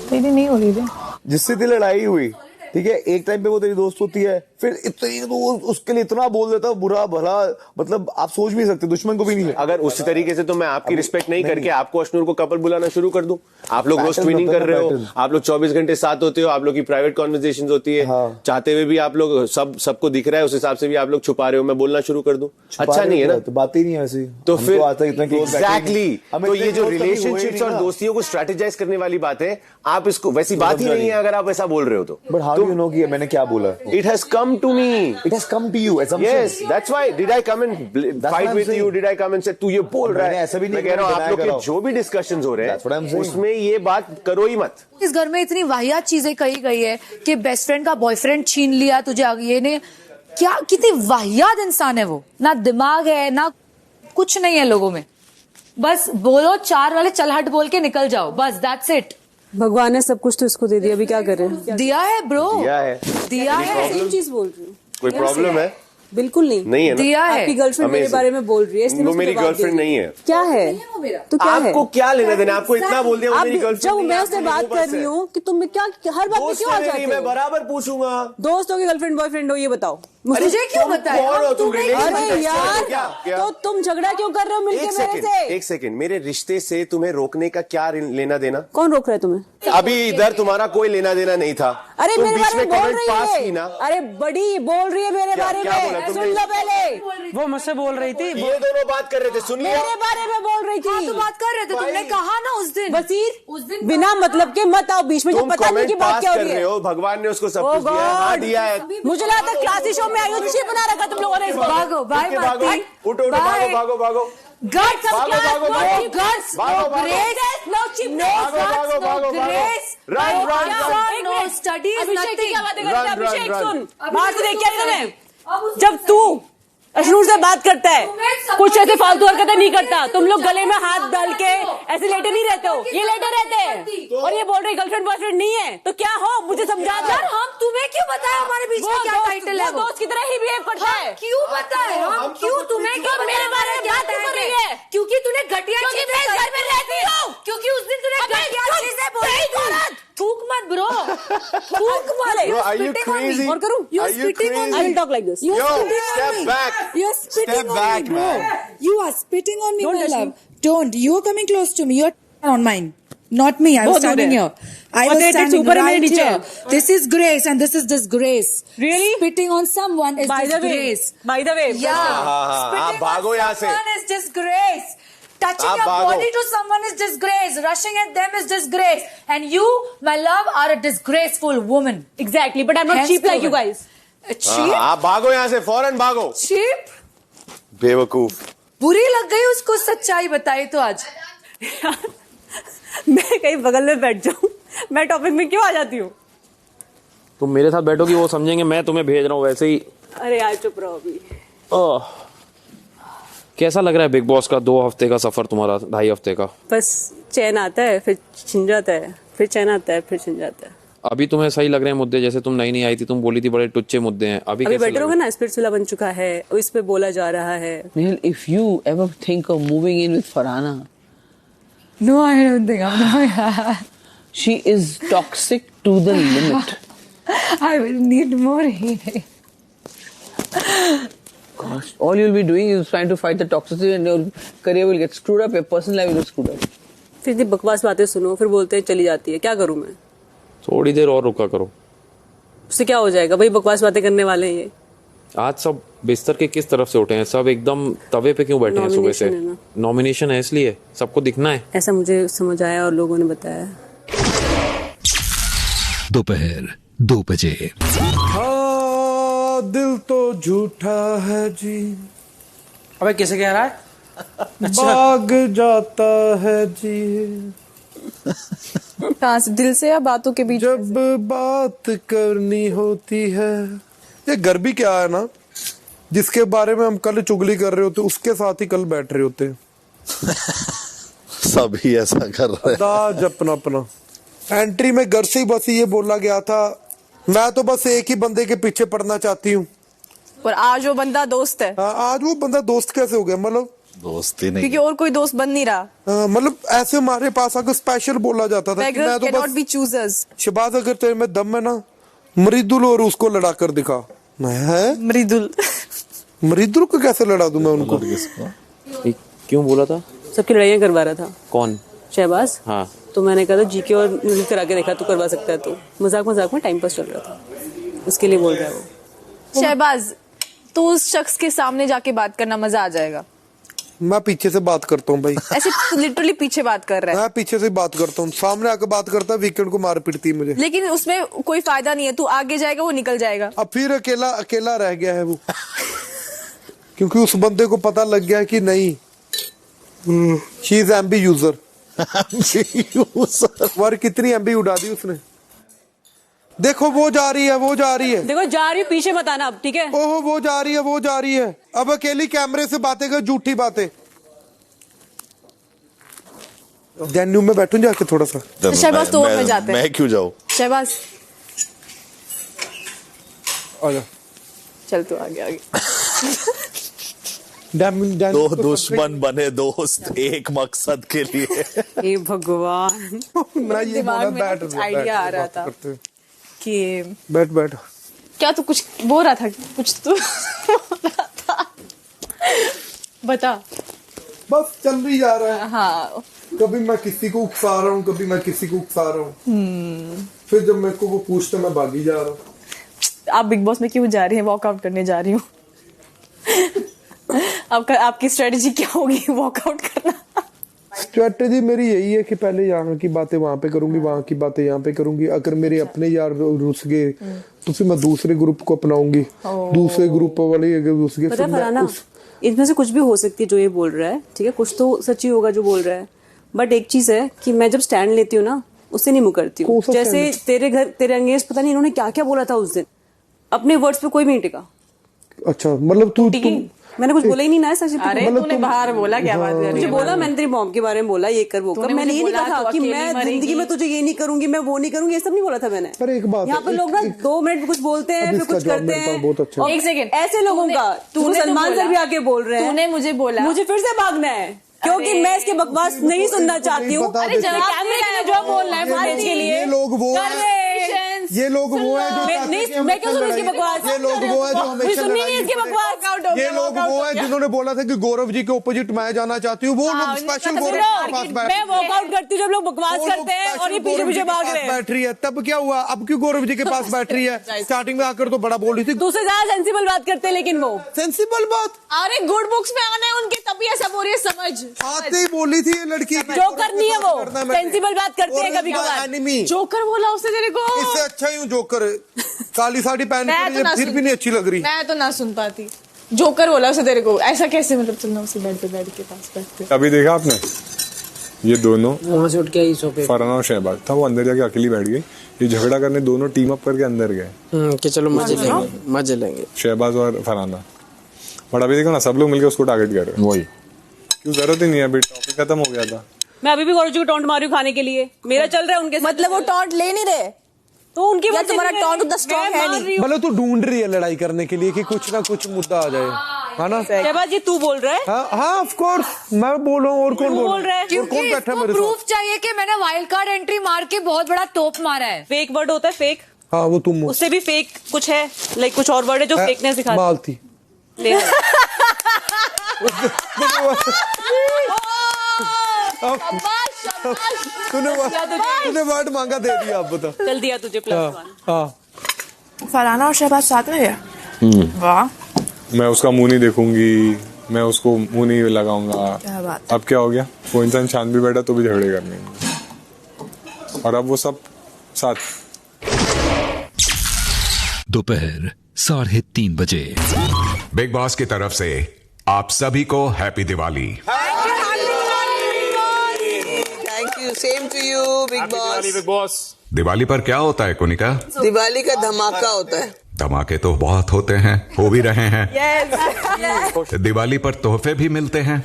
[SPEAKER 7] तेरी नहीं हो रही है।
[SPEAKER 8] जिससे तेरी लड़ाई हुई, ठीक है, एक टाइम पे वो तेरी दोस्त होती है, फिर इतनी तो उसके लिए इतना बोल देता है बुरा भला, मतलब आप सोच भी सकते, दुश्मन को भी नहीं है।
[SPEAKER 9] अगर उसी तरीके से तो मैं आपकी रिस्पेक्ट नहीं करके आपको अश्नूर को कपल बुलाना शुरू कर दूं। आप लोग रोज ट्विनिंग कर रहे हो, आप लोग 24 घंटे साथ होते हो, आप लोग की प्राइवेट कॉन्वर्सेशन होती है। हाँ। चाहते हुए भी आप लोग सबको दिख रहा है, उस हिसाब से भी आप लोग छुपा रहे हो। मैं बोलना शुरू कर दूं? अच्छा नहीं है ना?
[SPEAKER 8] तो बात ही नहीं है ऐसी।
[SPEAKER 9] तो फिर
[SPEAKER 8] एग्जैक्टली,
[SPEAKER 9] तो ये जो रिलेशनशिप्स और दोस्तियों को स्ट्रेटेजाइज करने वाली बात है, आप इसको वैसी बात ही नहीं है अगर आप ऐसा बोल रहे हो तो।
[SPEAKER 8] But how do you know कि मैंने क्या बोला?
[SPEAKER 9] It has come to me,
[SPEAKER 8] it has come to you.
[SPEAKER 9] Yes, that's why did I come and fight with you, did I come and say तू ये बोल रहा है।
[SPEAKER 8] ऐसा भी नहीं
[SPEAKER 9] मैं कह रहा हूं आप लोग के जो भी डिस्कशंस हो रहे हैं उसमें ये बात करो ही मत।
[SPEAKER 5] इस घर में इतनी वाहियात चीजें कही गई है कि बेस्ट फ्रेंड का बॉयफ्रेंड छीन लिया तुझे, ये ने क्या, कितनी वाहियात इंसान है वो। ना दिमाग है ना कुछ नहीं है लोगों में, बस बोलो चार वाले चल हट बोल के निकल जाओ, बस दैट्स इट।
[SPEAKER 13] भगवान ने सब कुछ तो इसको दे दिया, अभी क्या करें?
[SPEAKER 5] दिया है ब्रो,
[SPEAKER 9] दिया है,
[SPEAKER 5] दिया है।
[SPEAKER 13] सेम चीज बोल रही हूँ।
[SPEAKER 9] कोई प्रॉब्लम है?
[SPEAKER 13] बिल्कुल नहीं,
[SPEAKER 9] नहीं है ना?
[SPEAKER 5] दिया है।
[SPEAKER 13] आपकी गर्लफ्रेंड मेरे बारे में बोल रही है, इसलिए
[SPEAKER 9] वो मेरी गर्लफ्रेंड नहीं है।
[SPEAKER 13] क्या है तो क्या है?
[SPEAKER 9] आपको क्या लेना देना? आपको इतना बोल दिया वो मेरी गर्लफ्रेंड
[SPEAKER 13] जब
[SPEAKER 9] नहीं है,
[SPEAKER 13] मैं उससे बात कर रही हूँ कि तुम क्या हर बात में क्यों आ जाते हो?
[SPEAKER 9] मैं बराबर पूछूंगा।
[SPEAKER 13] दोस्त हो कि गर्लफ्रेंड बॉयफ्रेंड हो, ये बताओ
[SPEAKER 5] मुझे क्यों बताया?
[SPEAKER 13] अरे यार, तो तुम झगड़ा क्यों कर रहे हो मिलके मेरे से?
[SPEAKER 9] एक सेकंड, मेरे रिश्ते से तुम्हें रोकने का क्या लेना देना?
[SPEAKER 13] कौन रोक रहा है तुम्हें?
[SPEAKER 9] अभी इधर तुम्हारा कोई लेना देना नहीं था।
[SPEAKER 13] अरे मेरे बारे में बोल
[SPEAKER 9] पास
[SPEAKER 13] रही
[SPEAKER 9] की ना।
[SPEAKER 13] है। अरे बड़ी बोल रही है मेरे बारे में, सुन लो पहले।
[SPEAKER 12] वो मुझसे बोल रही थी,
[SPEAKER 9] ये दोनों बात कर रहे थे, सुन लिया?
[SPEAKER 13] मेरे बारे में बोल रही थी।
[SPEAKER 5] तो बात कर रहे थे, तुमने कहा ना उस दिन।
[SPEAKER 13] बसीर,
[SPEAKER 5] उस दिन
[SPEAKER 13] बिना मतलब के मत आओ बीच में, जब पता नहीं की बात क्या हो रही है।
[SPEAKER 9] भगवान ने उसको सब कुछ दिया है। हाँ, दिया है।
[SPEAKER 13] मुझे लगा था क्लासी शो में आयुषी बना रखा तुम लोगों ने।
[SPEAKER 5] भागो बाय
[SPEAKER 9] भागो, उठो भागो भागो भागो।
[SPEAKER 5] Guts,
[SPEAKER 9] भागो, भागो, भागो।
[SPEAKER 5] guts,
[SPEAKER 9] भागो,
[SPEAKER 5] no
[SPEAKER 9] भागो।
[SPEAKER 5] grace, no cheapness,
[SPEAKER 9] भागो, भागो, भागो,
[SPEAKER 5] no
[SPEAKER 9] भागो।
[SPEAKER 5] grace,
[SPEAKER 9] Run,
[SPEAKER 5] no
[SPEAKER 9] run,
[SPEAKER 5] answer,
[SPEAKER 9] run।
[SPEAKER 5] no studies,
[SPEAKER 13] अभिषेक की क्या बातें करते हैं?
[SPEAKER 9] Run, run,
[SPEAKER 13] अभिषेक
[SPEAKER 9] run।
[SPEAKER 13] सुन, बाहर से देख क्या रही तुम्हें? जब तू अश्नूर से बात करता है, कुछ ऐसे फालतू हरकतें नहीं करता। तुम लोग गले में हाथ डाल के ऐसे लेटे नहीं रहते हो, ये लेटे रहते हैं। और ये बोल रहे गर्लफ्रेंड बॉयफ्रेंड नहीं है, तो क्या हो? मुझे समझा दो।
[SPEAKER 5] यार हम तुम्हें क्यों बताया हमारे बीच में क्या टाइटल है?
[SPEAKER 13] वो दोस्त की तरह ही बिहेव करता है।
[SPEAKER 5] क्यों बताए? हम क्यों तुम्हें क्यों
[SPEAKER 13] मेरे बारे में बात क्यों कर रही है?
[SPEAKER 5] क्योंकि तूने घटिया चीजें
[SPEAKER 13] मैं घर में रहती हूँ।
[SPEAKER 5] क्योंकि उस दिन तूने घटिया चीजें बोली थी। थूक मत ब्रो, थूक मत।
[SPEAKER 9] Bro, are you crazy?
[SPEAKER 13] और करूँ?
[SPEAKER 9] Are you crazy?
[SPEAKER 13] I will talk like this.
[SPEAKER 9] Yo, step back.
[SPEAKER 14] You're spitting
[SPEAKER 9] Step
[SPEAKER 14] on
[SPEAKER 9] back,
[SPEAKER 14] me, bro.
[SPEAKER 9] man.
[SPEAKER 14] You are spitting on me,
[SPEAKER 13] Don't
[SPEAKER 14] my
[SPEAKER 13] touch
[SPEAKER 14] love.
[SPEAKER 13] me.
[SPEAKER 14] Don't. You're coming close to me. You're on mine. Not me. I was
[SPEAKER 13] Both
[SPEAKER 14] standing
[SPEAKER 13] of
[SPEAKER 14] here.
[SPEAKER 13] them.
[SPEAKER 14] I
[SPEAKER 13] और
[SPEAKER 14] was
[SPEAKER 13] they did
[SPEAKER 14] standing
[SPEAKER 13] super and
[SPEAKER 14] right
[SPEAKER 13] नीचे।
[SPEAKER 14] here. This is grace and this is disgrace.
[SPEAKER 13] Really?
[SPEAKER 14] Spitting on someone is
[SPEAKER 13] By the way,
[SPEAKER 14] disgrace.
[SPEAKER 13] by the way,
[SPEAKER 5] Yeah.
[SPEAKER 9] आप
[SPEAKER 5] Spitting
[SPEAKER 9] भागो
[SPEAKER 5] on
[SPEAKER 9] यहाँ से।
[SPEAKER 5] someone is disgrace. Touching
[SPEAKER 9] आप
[SPEAKER 5] your
[SPEAKER 9] भागो।
[SPEAKER 5] body to someone is disgrace. Rushing at them is disgrace. And you, my love, are a disgraceful woman.
[SPEAKER 13] exactly. But I'm not
[SPEAKER 5] Hence
[SPEAKER 13] cheap like you
[SPEAKER 5] woman.
[SPEAKER 13] guys.
[SPEAKER 5] Cheap?
[SPEAKER 9] आप भागो यहाँ से, फौरन भागो।
[SPEAKER 5] Cheap?
[SPEAKER 9] बेवकूफ।
[SPEAKER 5] बुरी लग गई उसको सच्चाई बताई तो आज।
[SPEAKER 13] मैं कहीं बगल में बैठ जाऊं, मैं टॉपिक में क्यों आ जाती हूँ?
[SPEAKER 11] तुम मेरे साथ बैठोगी वो समझेंगे मैं तुम्हें भेज रहा हूँ वैसे ही।
[SPEAKER 13] अरे यार चुप रहो अभी।
[SPEAKER 11] कैसा लग रहा है बिग बॉस का 2 हफ्ते का सफर तुम्हारा, 2.5 हफ्ते का?
[SPEAKER 13] बस चैन आता है फिर छिन जाता है, फिर चैन आता है फिर छिन जाता है।
[SPEAKER 11] अभी तुम्हें सही लग रहे हैं मुद्दे? जैसे तुम नई आई थी, तुम बोली थी बड़े टुच्चे मुद्दे हैं, अभी कैसे
[SPEAKER 13] बेटर होगा ना? स्पिरिचुअल बन चुका है, इस पे बोला जा रहा है।
[SPEAKER 3] Nihal, if you ever think of moving in with Farhana,
[SPEAKER 14] No, I don't think I'm doing
[SPEAKER 3] she is toxic to the limit.
[SPEAKER 14] I will need more healing.
[SPEAKER 3] Gosh, all you'll be doing is trying to fight the toxicity and your career will get screwed up, your personal life will get screwed up.
[SPEAKER 13] फिर इतनी बकवास बातें सुनो, फिर बोलते हैं चली जाती है। क्या करूं मैं?
[SPEAKER 11] थोड़ी देर और रुका करो।
[SPEAKER 13] उससे क्या हो जाएगा? वही बकवास बातें करने वाले हैं ये।
[SPEAKER 11] आज सब बिस्तर के किस तरफ से उठे हैं? सब एकदम तवे पे क्यों बैठे हैं सुबह से? नॉमिनेशन है इसलिए सबको दिखना है।
[SPEAKER 13] ऐसा मुझे समझ आया और लोगों ने बताया।
[SPEAKER 2] दोपहर 2 बजे।
[SPEAKER 6] दिल तो झूठा है जी,
[SPEAKER 12] अबे किसे कह रहा है?
[SPEAKER 6] भाग जाता है जी
[SPEAKER 5] कहाँ से, दिल से या बातों के बीच?
[SPEAKER 6] जब बात करनी होती है। ये घर भी क्या है ना, जिसके बारे में हम कल चुगली कर रहे होते उसके साथ ही कल बैठ रहे होते
[SPEAKER 8] सभी ऐसा कर रहे हैं।
[SPEAKER 6] दाज अपना अपना। एंट्री में घर से ही बस ये बोला गया था, मैं तो बस एक ही बंदे के पीछे पड़ना चाहती हूँ।
[SPEAKER 5] और आज वो बंदा दोस्त है।
[SPEAKER 6] आज वो बंदा दोस्त कैसे हो गया? मतलब
[SPEAKER 8] दोस्ती नहीं,
[SPEAKER 5] क्योंकि और कोई दोस्त बन नहीं रहा।
[SPEAKER 6] मतलब ऐसे हमारे पास आकर स्पेशल बोला जाता था कि मैं तो बस
[SPEAKER 5] बी चूजर्स।
[SPEAKER 6] शहबाज अगर तेरे में दम है ना, मृदुल और उसको लड़ा कर दिखा। मैं मृदुल को कैसे लड़ा दूं मैं उनको?
[SPEAKER 11] क्यों बोला था?
[SPEAKER 13] सबकी लड़ाइयाँ करवा रहा था।
[SPEAKER 11] कौन?
[SPEAKER 13] शहबाज।
[SPEAKER 11] हाँ
[SPEAKER 13] तो मैंने कहा था जीके और म्यूजिक करा के देखा तो करवा सकता है। तो मजाक मजाक में टाइम पास चल रहा था, उसके लिए बोल रहा है वो।
[SPEAKER 5] शहबाज, तो उस शख्स के सामने जाके बात करना, मजा आ जाएगा।
[SPEAKER 6] मैं पीछे से बात करता हूँ भाई।
[SPEAKER 5] ऐसे लिटरली पीछे बात कर रहा है।
[SPEAKER 6] मैं पीछे से बात करता हूँ, सामने आकर बात करता है, वीकेंड को मार पीटती है मुझे।
[SPEAKER 5] लेकिन उसमें कोई फायदा नहीं है, तू आगे जाएगा वो निकल जाएगा।
[SPEAKER 6] अब फिर अकेला अकेला रह गया है वो क्योंकि उस बंदे को पता लग गया कि नहीं, शी इज एमबी यूजर। और कितनी एमबी उड़ा दी उसने। देखो वो जा रही है, वो जा रही है,
[SPEAKER 13] देखो जा रही है, पीछे मत आना अब, ठीक है?
[SPEAKER 6] ओहो वो जा रही है, वो जा रही है। अब अकेली कैमरे से बातें कर, झूठी बातें। जेन्यू में बैठूं जाके थोड़ा सा।
[SPEAKER 5] शहबाज तो में जाते हैं।
[SPEAKER 8] मैं क्यों जाऊं?
[SPEAKER 5] शहबाज
[SPEAKER 6] आजा,
[SPEAKER 5] चल तू आगे आगे।
[SPEAKER 8] दो दुश्मन बने दोस्त एक मकसद के लिए।
[SPEAKER 13] हे भगवान।
[SPEAKER 5] दिमाग में कुछ आइडिया आ रहा था कि
[SPEAKER 6] बैठ बैठ।
[SPEAKER 5] क्या तू कुछ बोल रहा था? कुछ तू बोल रहा था, बता।
[SPEAKER 6] बस चल रही जा रहा है।
[SPEAKER 5] हाँ,
[SPEAKER 6] कभी मैं किसी को उकसा रहा हूँ, कभी मैं किसी को उकसा रहा हूँ। फिर जब मेरे को वो पूछते मैं भागी जा रहा हूँ।
[SPEAKER 5] आप बिग बॉस में क्यों जा रही हैं? वॉकआउट करने जा रही हूँ। आपकी स्ट्रेटेजी क्या होगी? वॉकआउट करना।
[SPEAKER 6] स्ट्रेटेजी मेरी यही है कि पहले यहाँ की बातें वहां पे करूंगी, वहां की बातें यहाँ पे करूंगी। अगर मेरे अपने यार रुस गए तो फिर मैं दूसरे ग्रुप को अपनाऊंगी, दूसरे ग्रुप वाले अगर रुस गए फिर मैं
[SPEAKER 13] इसमें से कुछ भी हो सकती है जो ये बोल रहा है, ठीक है? कुछ तो सच्ची होगा जो बोल रहा है, बट एक चीज है कि मैं जब स्टैंड लेती हूँ ना, उससे नहीं मुकरती हूँ। जैसे तेरे अंगेज पता नहीं इन्होंने क्या क्या बोला था उस दिन, अपने वर्ड्स पे कोई भी नहीं टिका।
[SPEAKER 6] अच्छा, मतलब तू
[SPEAKER 13] मैंने कुछ बोला ही नहीं ना सच।
[SPEAKER 5] अरे तूने बाहर बोला क्या बात कर?
[SPEAKER 13] मुझे बोला, मैंने तेरी मॉम के बारे में बोला, ये कर वो कर। मैंने ये नहीं कहा कि मैं जिंदगी में तुझे ये नहीं करूंगी, मैं वो नहीं करूंगी, ये सब नहीं बोला था मैंने।
[SPEAKER 6] पर एक बात,
[SPEAKER 13] यहाँ पे लोग ना 2 मिनट कुछ बोलते हैं फिर कुछ करते हैं।
[SPEAKER 6] बहुत अच्छा।
[SPEAKER 5] एक सेकंड,
[SPEAKER 13] ऐसे लोगों का तू सलमान सर भी आके बोल रहे हैं।
[SPEAKER 5] तूने मुझे बोला,
[SPEAKER 13] मुझे फिर से भागना है क्योंकि मैं इसके बकवास नहीं सुनना चाहती हूँ।
[SPEAKER 5] अरे कैमरे के लिए जो बोलना है फुटेज के लिए,
[SPEAKER 6] ये लोग वो है जो
[SPEAKER 13] मैं क्यों सुनूं इसकी बकवास?
[SPEAKER 6] ये लोग वो है जो हमेशा
[SPEAKER 13] सुननी नहीं इसकी बकवास।
[SPEAKER 6] ये लोग वो है जिन्होंने बोला था कि गौरव जी के ऑपोजिट मैं जाना चाहती हूँ। वो लोग स्पेशल गौरव के पास
[SPEAKER 13] मैं वॉकआउट करती हूँ जब लोग बकवास करते हैं और ये पीछे पीछे भाग रहे हैं।
[SPEAKER 6] बैठ रही है, तब क्या हुआ? अब क्यों गौरव जी के पास बैठ रही है? स्टार्टिंग में आकर तो बड़ा बोल रही थी।
[SPEAKER 13] दूसरे ज्यादा सेंसिबल बात करते हैं, लेकिन वो
[SPEAKER 6] सेंसिबल बात,
[SPEAKER 5] अरे गुड बुक्स में आना है उनके, तभी ऐसा बोल रही है। समझ
[SPEAKER 6] आते ही बोली थी ये लड़की
[SPEAKER 13] जो करनी है वो सेंसिबल बात करते हैं कभी कभार।
[SPEAKER 5] जोकर बोला उसने तेरे को?
[SPEAKER 6] इससे अच्छा ही हूँ जोकर। काली साड़ी पहन के फिर भी नहीं अच्छी लग रही।
[SPEAKER 5] मैं तो ना सुन पाती। जोकर बोला उसे तेरे को? ऐसा कैसे? मतलब चलना उसे बेड पे बैठ के पास बैठते।
[SPEAKER 10] अभी देखा आपने ये दोनों
[SPEAKER 12] वहां से उठ के आई सोफे,
[SPEAKER 10] फरहाना और शहबाज था, वो अंदर जाके अकेली बैठ गई। ये झगड़ा करने दोनों टीम अप करके अंदर गए
[SPEAKER 12] कि चलो मजे लेंगे
[SPEAKER 10] शहबाज और फरहाना। बट अभी देखो ना, सब लोग मिलकर उसको टारगेट कर रहे हैं। वही क्यों, जरूरत ही नहीं है, अभी टॉपिक खत्म हो गया था।
[SPEAKER 13] मैं अभी भी गौरव जी को टॉन्ट मारी खाने के लिए, मेरा चल रहा है उनके।
[SPEAKER 5] मतलब वो टॉन्ट ले नहीं रहे
[SPEAKER 13] तो उनकी
[SPEAKER 5] वजह तुम्हारा टॉन्ट उतना स्ट्रॉन्ग है नहीं।
[SPEAKER 6] मतलब तू ढूंढ रही है लड़ाई करने के लिए कि कुछ ना कुछ मुद्दा आ जाए, है ना?
[SPEAKER 13] शहबाज जी तू बोल रहा है?
[SPEAKER 6] हाँ ऑफ कोर्स मैं बोल रहा हूँ, और कौन बोल रहा है?
[SPEAKER 7] क्योंकि इसको प्रूफ चाहिए कि मैंने वाइल्ड कार्ड एंट्री मार के बहुत बड़ा तोप मारा है।
[SPEAKER 13] फेक वर्ड होता है, फेक।
[SPEAKER 6] हाँ वो तुम,
[SPEAKER 13] उससे भी फेक कुछ है, लाइक कुछ और वर्ड है जो फेकनेस दिखाता है।
[SPEAKER 6] मालती तूने वर्ड मांगा, दे दिया। अब बता,
[SPEAKER 13] चल दिया तुझे +1।
[SPEAKER 6] हाँ
[SPEAKER 14] फरहाना और शहबाज साथ में है। वाह,
[SPEAKER 10] मैं उसका मुंह नहीं देखूंगी, मैं उसको मुंह नहीं लगाऊंगा।
[SPEAKER 14] क्या बात।
[SPEAKER 10] अब क्या हो गया? वो इंसान शांत भी बैठा तो भी झगड़े करने, और अब वो सब साथ।
[SPEAKER 2] दोपहर 3:30 बजे
[SPEAKER 15] बिग बॉस की तरफ से आप सभी को happy Diwali.
[SPEAKER 3] Thank you, same to you Bigg Boss.
[SPEAKER 15] Diwali पर क्या होता है कोनिका?
[SPEAKER 3] दिवाली का धमाका होता है।
[SPEAKER 15] धमाके तो बहुत होते हैं, हो भी रहे हैं। दिवाली पर तोहफे भी मिलते हैं।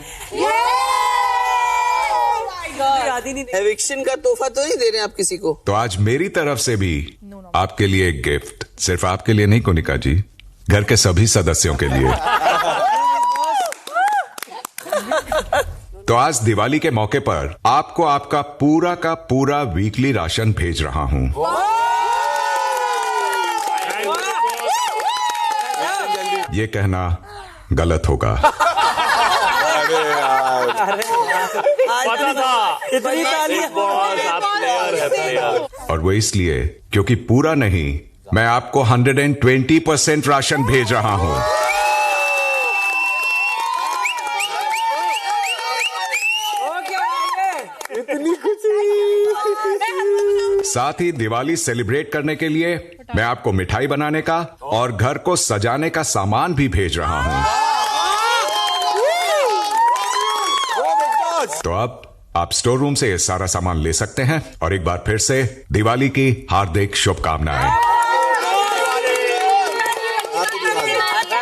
[SPEAKER 3] एविक्शन का तोहफा तो नहीं दे रहे आप किसी को?
[SPEAKER 15] तो आज मेरी तरफ से भी आपके लिए एक गिफ्ट, सिर्फ आपके लिए नहीं कोनिका जी, घर के सभी सदस्यों के लिए। तो आज दिवाली के मौके पर आपको आपका पूरा का पूरा वीकली राशन भेज रहा हूं। ये कहना गलत होगा।
[SPEAKER 9] पता था
[SPEAKER 12] इतनी
[SPEAKER 15] और वो इसलिए क्योंकि पूरा नहीं, मैं आपको 120% राशन भेज रहा हूं।
[SPEAKER 12] इतनी खुशी।
[SPEAKER 15] साथ ही दिवाली सेलिब्रेट करने के लिए मैं आपको मिठाई बनाने का और घर को सजाने का सामान भी भेज रहा हूं। तो अब आप स्टोर रूम से ये सारा सामान ले सकते हैं और एक बार फिर से दिवाली की हार्दिक शुभकामनाएं।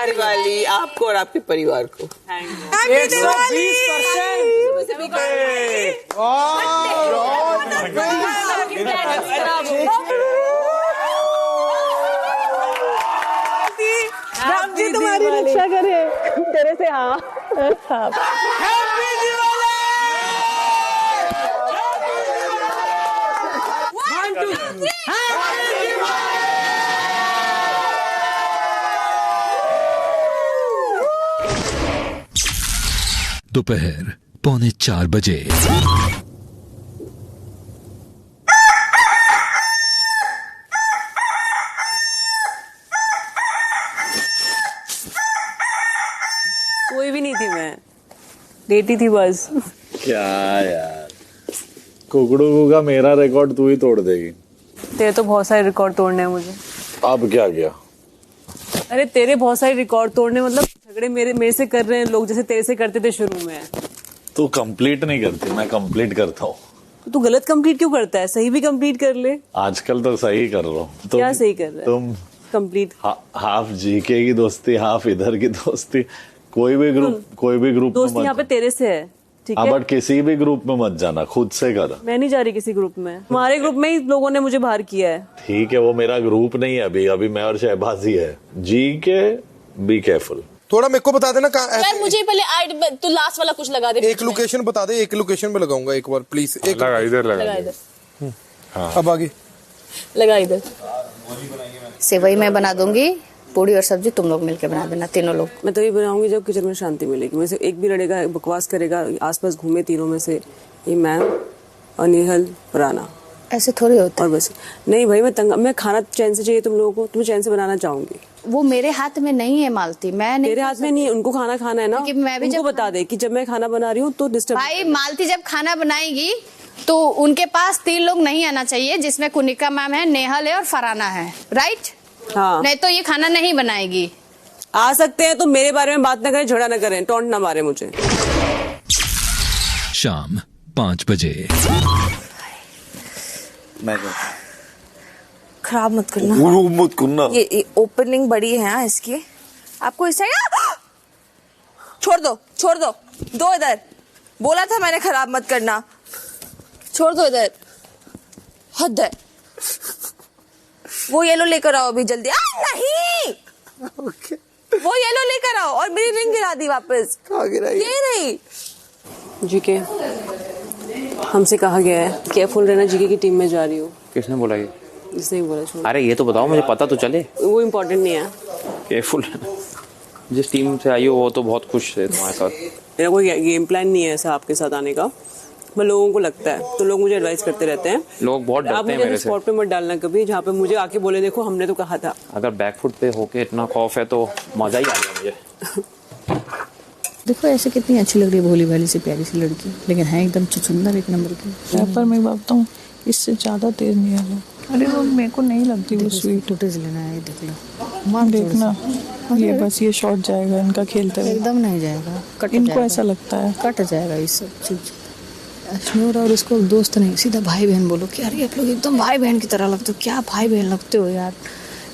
[SPEAKER 3] दिवाली आपको और आपके परिवार को।
[SPEAKER 13] 120% तुम्हारी रक्षा करे तेरे से। हाँ
[SPEAKER 2] दोपहर 3:45 बजे।
[SPEAKER 13] कोई भी नहीं थी, मैं लेटी थी बस।
[SPEAKER 16] क्या यार, कुकड़ू का मेरा रिकॉर्ड तू ही तोड़ देगी।
[SPEAKER 13] तेरे तो बहुत सारे रिकॉर्ड तोड़ने हैं मुझे।
[SPEAKER 16] अब क्या किया?
[SPEAKER 13] अरे तेरे बहुत सारे रिकॉर्ड तोड़ने, मतलब झगड़े मेरे से कर रहे हैं लोग, जैसे तेरे से करते थे शुरू में।
[SPEAKER 16] तू कंप्लीट नहीं करती, मैं कंप्लीट करता हूँ।
[SPEAKER 13] तू गलत कंप्लीट क्यों करता है? सही भी कंप्लीट कर ले।
[SPEAKER 16] आजकल तो सही कर रहा हूँ।
[SPEAKER 13] क्या सही कर रहा है?
[SPEAKER 16] तुम
[SPEAKER 13] कंप्लीट
[SPEAKER 16] हाफ जीके की दोस्ती, हाफ इधर की दोस्ती। कोई भी ग्रुप
[SPEAKER 13] दोस्ती यहाँ पे तेरे से है, ठीक है?
[SPEAKER 16] बट किसी भी ग्रुप में मत जाना, खुद से कर।
[SPEAKER 13] मैं नहीं जा रही किसी ग्रुप में। हमारे ग्रुप में ही लोगों ने मुझे बाहर किया है।
[SPEAKER 16] ठीक है, वो मेरा ग्रुप नहीं है अभी मैं और शहबाज ही है। जी के बी केयरफुल।
[SPEAKER 6] थोड़ा मेरे को बता देना
[SPEAKER 5] यार, मुझे पहले तू लास्ट वाला कुछ लगा दे।
[SPEAKER 6] एक लोकेशन बता दे, एक लोकेशन पे लगाऊंगा एक बार प्लीज। एक
[SPEAKER 10] लगा इधर,
[SPEAKER 5] लगा इधर।
[SPEAKER 10] हाँ।
[SPEAKER 6] अब आगे
[SPEAKER 5] लगा इधर।
[SPEAKER 7] सेवई मैं बना दूंगी, पूड़ी और सब्जी तुम लोग मिलकर बना देना, तीनों लोग।
[SPEAKER 13] मैं तभी बनाऊंगी जब किचन में शांति मिलेगी। मुझे एक भी लड़ेगा, बकवास करेगा, आसपास घूमे तीनों में से, ये मैम और नेहल पुराना।
[SPEAKER 7] ऐसे थोड़ी होता
[SPEAKER 13] और बस नहीं भाई, मैं खाना चैन से चाहिए तुम लोगों को, तुम्हें चैन से बनाना चाहूंगी।
[SPEAKER 7] वो मेरे हाथ में नहीं है मालती, मैं नहीं।
[SPEAKER 13] तेरे हाथ में नहीं है, उनको खाना है ना।
[SPEAKER 7] मैं भी
[SPEAKER 13] उनको बता दे कि जब मैं खाना बना रही हूँ तो डिस्टर्ब।
[SPEAKER 7] भाई मालती जब खाना बनाएगी तो उनके पास 3 लोग नहीं आना चाहिए, जिसमें कुनिका मैम है, नेहल है और फराना है, राइट?
[SPEAKER 13] हाँ।
[SPEAKER 7] नहीं तो ये खाना नहीं बनाएगी।
[SPEAKER 13] आ सकते हैं तो मेरे बारे में बात ना करें, झगड़ा ना करें, टोंट ना मारे मुझे।
[SPEAKER 2] शाम 5 बजे।
[SPEAKER 17] खराब मत करना,
[SPEAKER 8] मत करना।
[SPEAKER 17] ये ओपनिंग बड़ी है हाँ इसकी। आपको इस छोड़ दो इधर। बोला था मैंने खराब मत करना। छोड़ दो इधर, हद है। वो येलो लेकर आओ अभी जल्दी। नहीं वो येलो लेकर आओ। और मेरी रिंग गिरा दी वापस। ये नहीं।
[SPEAKER 13] जीके हमसे कहा गया है केयरफुल रहना, जीके की टीम में जा रही हूँ।
[SPEAKER 11] किसने बोला ये?
[SPEAKER 13] इसने बोला। छोड़।
[SPEAKER 11] अरे ये तो बताओ, मुझे पता तो चले।
[SPEAKER 13] वो इम्पोर्टेंट नहीं है।
[SPEAKER 11] केयरफुल रहना। जिस टीम से आई हो वो तो बहुत खुश है तुम्हारे साथ।
[SPEAKER 13] मेरा कोई गेम प्लान नहीं है ऐसा आपके साथ आने का, मैं लोगों को लगता है तो लोग मुझे एडवाइस करते रहते हैं।
[SPEAKER 11] लोग बहुत डरते हैं मेरे से।
[SPEAKER 13] स्पॉट पे मत डालना कभी, जहाँ पे मुझे आके बोले देखो हमने तो कहा था।
[SPEAKER 11] अगर बैकफुट पे होके इतना खौफ है तो मजा ही आ गया मुझे।
[SPEAKER 18] देखो ऐसे कितनी अच्छी लग रही है, भोली भाली सी प्यारी सी लड़की, लेकिन है एकदम सुंदर एक नंबर की।
[SPEAKER 19] पर मैं बताऊँ इससे ज्यादा तेज नहीं है वो। अरे वो मेरे को नहीं लगती वो स्वीट।
[SPEAKER 18] टूटेज लेना है, देख लो
[SPEAKER 19] देखना। ये बस ये शॉट जाएगा इनका खेलते हुए।
[SPEAKER 18] एकदम नहीं जाएगा, कट
[SPEAKER 19] इनको
[SPEAKER 18] जाएगा।
[SPEAKER 19] ऐसा लगता है
[SPEAKER 18] कट जाएगा ये सब चीज। अश्नूर और उसको दोस्त नहीं, सीधा भाई बहन बोलो कि अरे आप लोग एकदम भाई बहन की तरह लगते हो, क्या भाई बहन लगते हो यार,